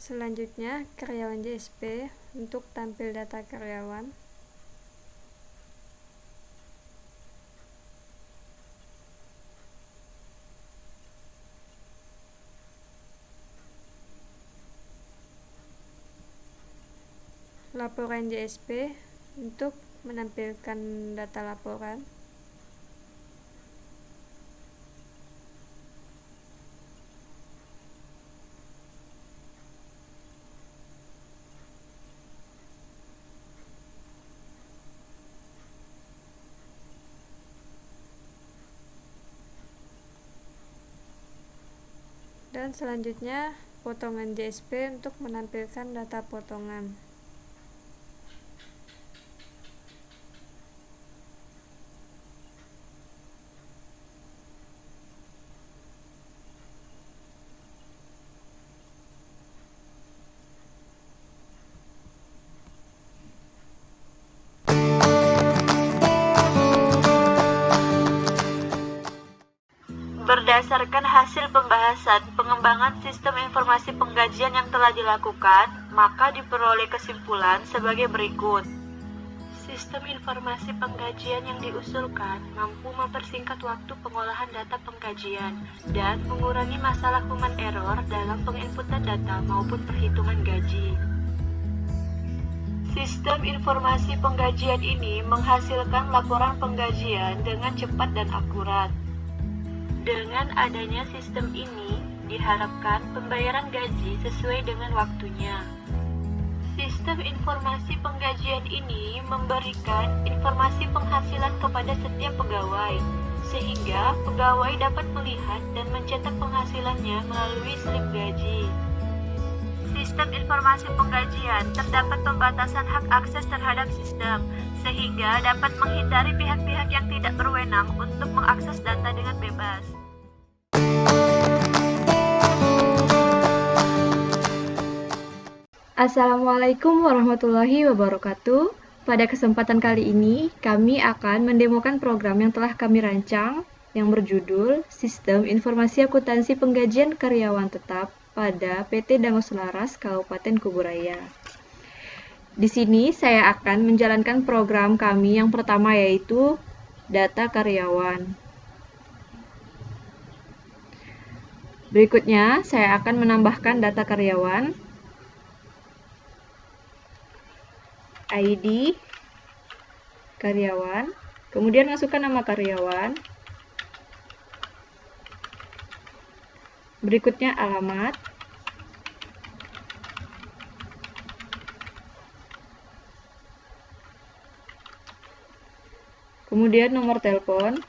Selanjutnya, karyawan JSP untuk tampil data karyawan. Laporan JSP untuk menampilkan data laporan. Dan selanjutnya potongan JSP untuk menampilkan data potongan. Berdasarkan hasil pembahasan pengembangan sistem informasi penggajian yang telah dilakukan, maka diperoleh kesimpulan sebagai berikut. Sistem informasi penggajian yang diusulkan mampu mempersingkat waktu pengolahan data penggajian dan mengurangi masalah human error dalam penginputan data maupun perhitungan gaji. Sistem informasi penggajian ini menghasilkan laporan penggajian dengan cepat dan akurat. Dengan adanya sistem ini, diharapkan pembayaran gaji sesuai dengan waktunya. Sistem informasi penggajian ini memberikan informasi penghasilan kepada setiap pegawai, sehingga pegawai dapat melihat dan mencetak penghasilannya melalui slip gaji. Sistem informasi penggajian terdapat pembatasan hak akses terhadap sistem, sehingga dapat menghindari pihak-pihak yang tidak berwenang untuk mengakses data dengan bebas. Assalamualaikum warahmatullahi wabarakatuh. Pada kesempatan kali ini, kami akan mendemokan program yang telah kami rancang yang berjudul Sistem Informasi Akuntansi Penggajian Karyawan Tetap pada PT Dango Selaras Kabupaten Kuburaya. Di sini saya akan menjalankan program kami yang pertama, yaitu data karyawan. Berikutnya, saya akan menambahkan data karyawan, ID karyawan, kemudian masukkan nama karyawan, berikutnya alamat, kemudian nomor telepon,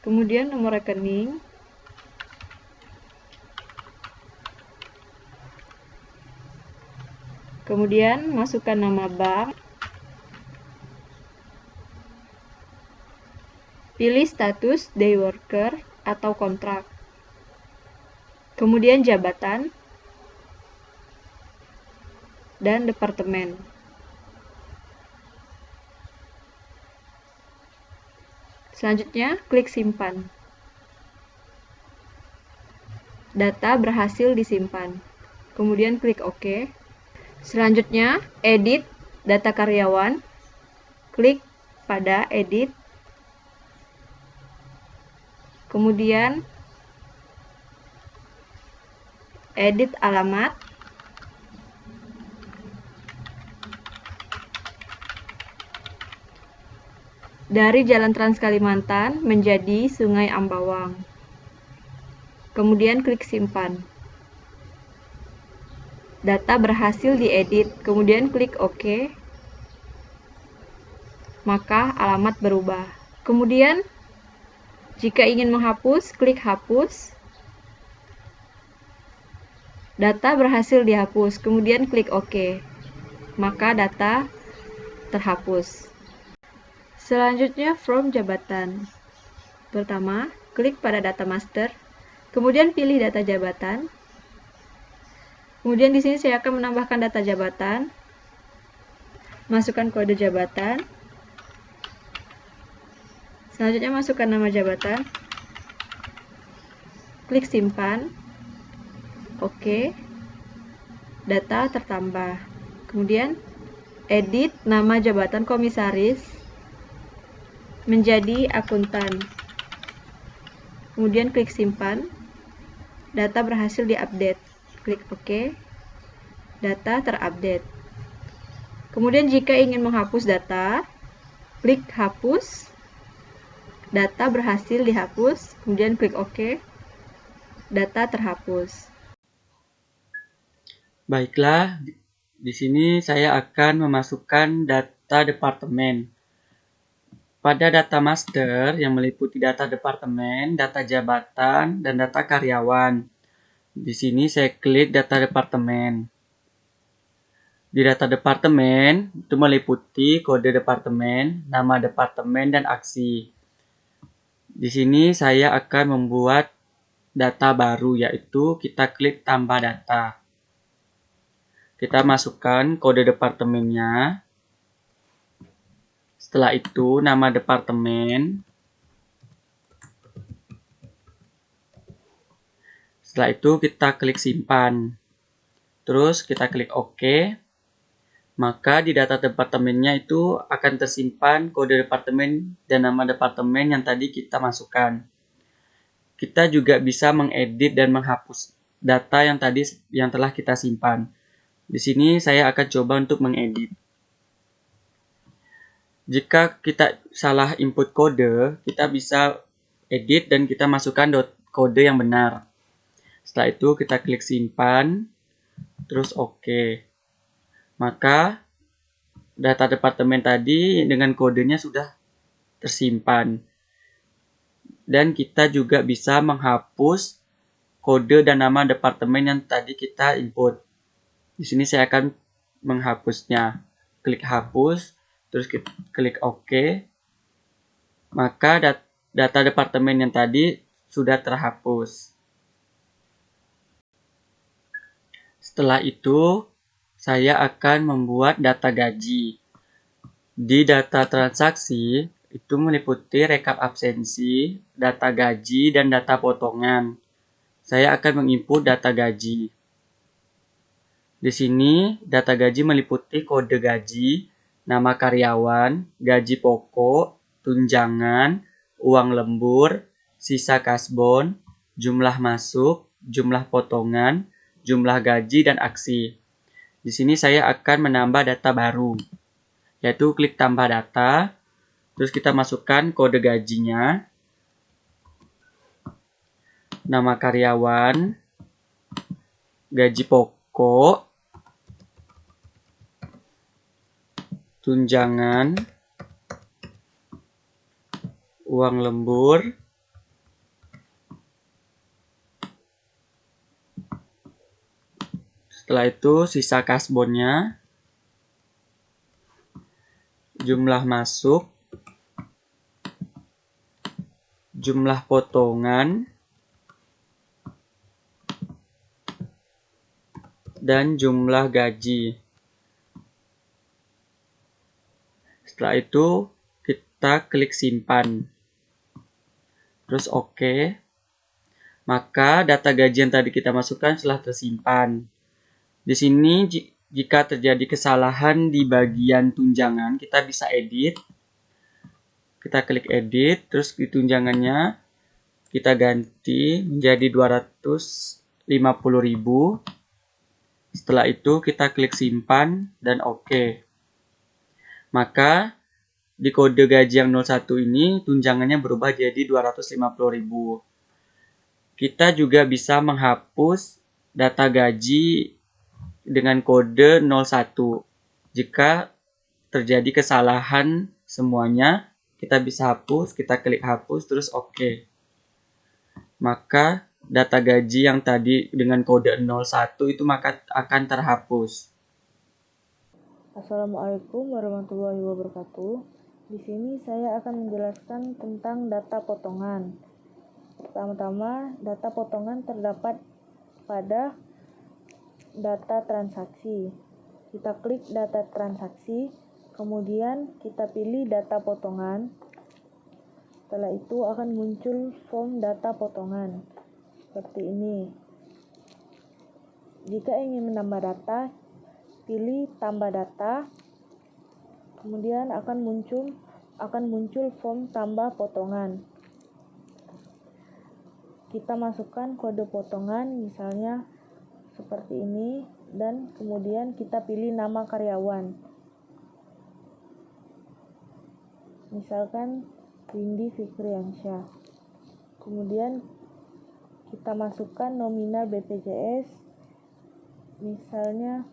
kemudian nomor rekening, kemudian masukkan nama bank, pilih status day worker atau kontrak, kemudian jabatan dan departemen. Selanjutnya, klik simpan. Data berhasil disimpan. Kemudian klik OK. Selanjutnya, edit data karyawan. Klik pada edit. Kemudian, edit alamat. Dari Jalan Trans Kalimantan menjadi Sungai Ambawang. Kemudian klik simpan. Data berhasil diedit, kemudian klik OK. Maka alamat berubah. Kemudian, jika ingin menghapus, klik hapus. Data berhasil dihapus, kemudian klik OK. Maka data terhapus. Selanjutnya, from jabatan. Pertama, klik pada data master, kemudian pilih data jabatan. Kemudian di sini saya akan menambahkan data jabatan. Masukkan kode jabatan. Selanjutnya masukkan nama jabatan. Klik simpan. Oke. Data tertambah. Kemudian edit nama jabatan komisaris menjadi akuntan. Kemudian klik simpan. Data berhasil diupdate. Klik OK. Data terupdate. Kemudian jika ingin menghapus data, klik hapus. Data berhasil dihapus. Kemudian klik OK. Data terhapus. Baiklah, di sini saya akan memasukkan data departemen. Pada data master yang meliputi data departemen, data jabatan, dan data karyawan. Di sini saya klik data departemen. Di data departemen itu meliputi kode departemen, nama departemen, dan aksi. Di sini saya akan membuat data baru, yaitu kita klik tambah data. Kita masukkan kode departemennya. Setelah itu nama departemen. Setelah itu kita klik simpan. Terus kita klik OK. Maka di data departemennya itu akan tersimpan kode departemen dan nama departemen yang tadi kita masukkan. Kita juga bisa mengedit dan menghapus data yang telah kita simpan. Di sini saya akan coba untuk mengedit. Jika kita salah input kode, kita bisa edit dan kita masukkan kode yang benar. Setelah itu kita klik simpan, terus OK. Maka data departemen tadi dengan kodenya sudah tersimpan. Dan kita juga bisa menghapus kode dan nama departemen yang tadi kita input. Di sini saya akan menghapusnya. Klik hapus, terus klik OK. Maka data departemen yang tadi sudah terhapus. Setelah itu, saya akan membuat data gaji. Di data transaksi, itu meliputi rekap absensi, data gaji, dan data potongan. Saya akan menginput data gaji. Di sini, data gaji meliputi kode gaji, nama karyawan, gaji pokok, tunjangan, uang lembur, sisa kasbon, jumlah masuk, jumlah potongan, jumlah gaji, dan aksi. Di sini saya akan menambah data baru, yaitu klik tambah data. Terus kita masukkan kode gajinya, nama karyawan, gaji pokok, tunjangan, uang lembur, setelah itu sisa kasbonnya, jumlah masuk, jumlah potongan, dan jumlah gaji. Setelah itu kita klik simpan. Terus OK. Maka data gaji yang tadi kita masukkan telah tersimpan. Di sini jika terjadi kesalahan di bagian tunjangan, kita bisa edit. Kita klik edit, terus di tunjangannya kita ganti menjadi 250.000. Setelah itu kita klik simpan dan OK. Maka di kode gaji yang 01 ini tunjangannya berubah jadi 250.000. Kita juga bisa menghapus data gaji dengan kode 01. Jika terjadi kesalahan semuanya, kita bisa hapus, kita klik hapus, terus OK. Maka data gaji yang tadi dengan kode 01 itu maka akan terhapus. Assalamualaikum warahmatullahi wabarakatuh. Di sini saya akan menjelaskan tentang data potongan. Pertama-tama, data potongan terdapat pada data transaksi. Kita klik data transaksi, kemudian kita pilih data potongan. Setelah itu akan muncul form data potongan seperti ini. Jika ingin menambah data, pilih tambah data. Kemudian akan muncul form tambah potongan. Kita masukkan kode potongan misalnya seperti ini, dan kemudian kita pilih nama karyawan. Misalkan Windy Fikriansyah. Kemudian kita masukkan nominal BPJS misalnya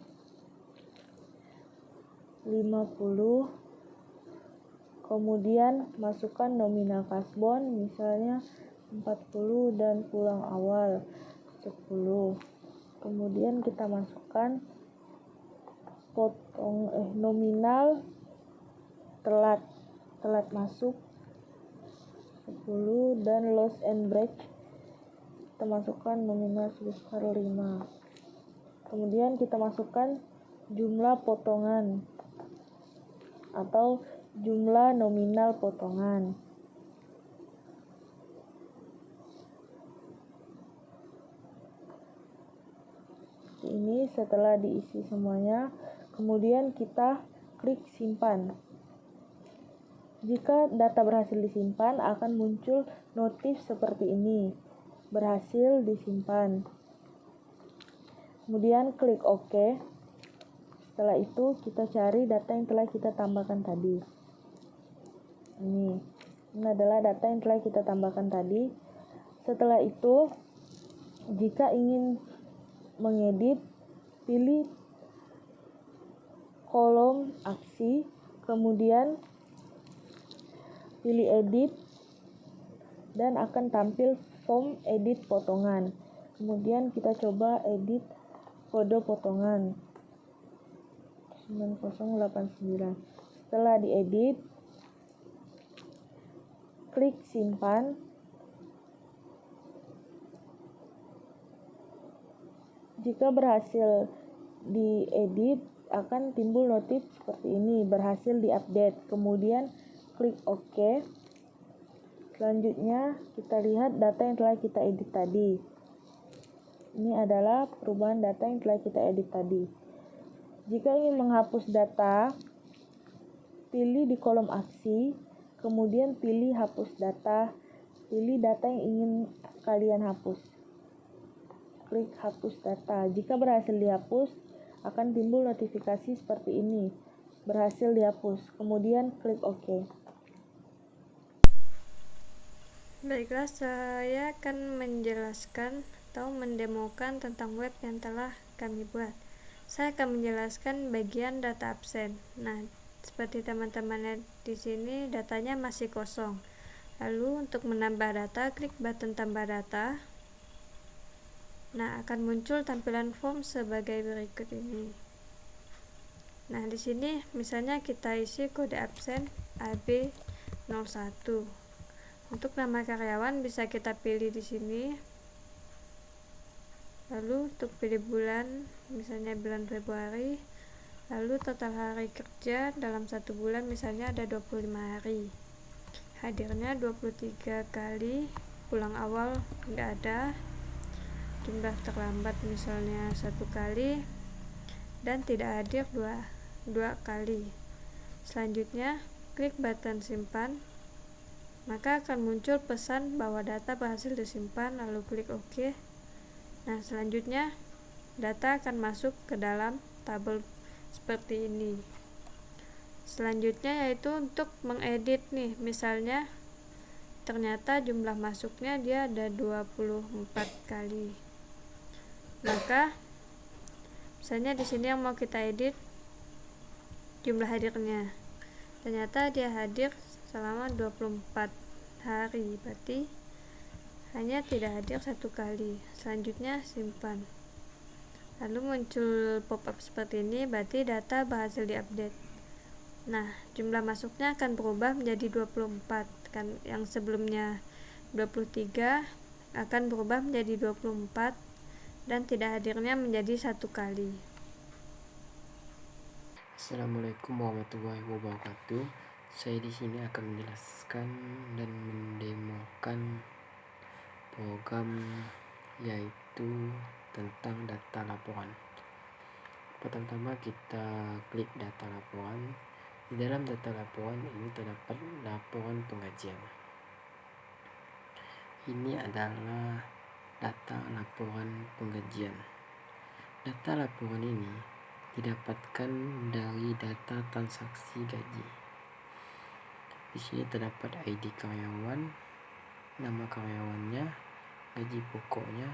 50. Kemudian masukkan nominal kasbon misalnya 40 dan pulang awal 10. Kemudian kita masukkan nominal telat masuk 10 dan loss and break kita masukkan nominal sebesar 5. Kemudian kita masukkan jumlah potongan atau jumlah nominal potongan. Ini setelah diisi semuanya, kemudian kita klik simpan. Jika data berhasil disimpan, akan muncul notif seperti ini, berhasil disimpan. Kemudian klik OK. Setelah itu kita cari data yang telah kita tambahkan tadi. Ini adalah data yang telah kita tambahkan tadi. Setelah itu, jika ingin mengedit, pilih kolom aksi, kemudian pilih edit, dan akan tampil form edit potongan. Kemudian kita coba edit kode potongan 9089. Setelah diedit, klik simpan. Jika berhasil diedit, akan timbul notif seperti ini, berhasil diupdate. Kemudian klik OK. Selanjutnya kita lihat data yang telah kita edit tadi. Ini adalah perubahan data yang telah kita edit tadi. Jika ingin menghapus data, pilih di kolom aksi, kemudian pilih hapus data, pilih data yang ingin kalian hapus. Klik hapus data. Jika berhasil dihapus, akan timbul notifikasi seperti ini, berhasil dihapus. Kemudian klik OK. Baiklah, saya akan menjelaskan atau mendemokan tentang web yang telah kami buat. Saya akan menjelaskan bagian data absen. Nah, seperti teman-teman lihat di sini, datanya masih kosong. Lalu untuk menambah data, klik button tambah data. Nah, akan muncul tampilan form sebagai berikut ini. Nah, di sini misalnya kita isi kode absen AB01. Untuk nama karyawan bisa kita pilih di sini. Lalu untuk pilih bulan, misalnya bulan Februari. Lalu total hari kerja dalam satu bulan misalnya ada 25 hari. Hadirnya 23 kali, pulang awal enggak ada. Jumlah terlambat misalnya 1 kali, dan tidak hadir 2 kali. Selanjutnya klik button simpan, maka akan muncul pesan bahwa data berhasil disimpan, lalu klik OK. Nah, selanjutnya data akan masuk ke dalam tabel seperti ini. Selanjutnya yaitu untuk mengedit nih, misalnya ternyata jumlah masuknya dia ada 24 kali. Maka misalnya di sini yang mau kita edit jumlah hadirnya. Ternyata dia hadir selama 24 hari, berarti hanya tidak hadir 1 kali. Selanjutnya simpan. Lalu muncul pop-up seperti ini, berarti data berhasil diupdate. Nah, jumlah masuknya akan berubah menjadi 24, kan yang sebelumnya 23 akan berubah menjadi 24, dan tidak hadirnya menjadi 1 kali. Assalamualaikum warahmatullahi wabarakatuh. Saya di sini akan menjelaskan dan mendemokan program yaitu tentang data laporan. Pertama kita klik data laporan. Di dalam data laporan ini terdapat laporan penggajian. Ini adalah data laporan penggajian. Data laporan ini didapatkan dari data transaksi gaji. Di sini terdapat ID karyawan, nama karyawannya, gaji pokoknya,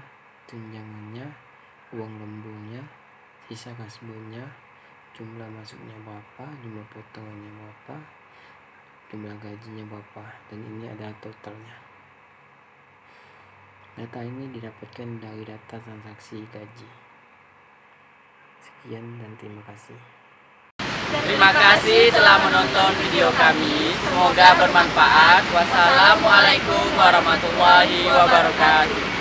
tunjangannya, uang lemburnya, sisa kasbonya, jumlah masuknya berapa, jumlah potongannya berapa, jumlah gajinya berapa, dan ini adalah totalnya. Data ini didapatkan dari data transaksi gaji. Sekian dan terima kasih. Terima kasih telah menonton video kami. Semoga bermanfaat. Wassalamualaikum warahmatullahi wabarakatuh.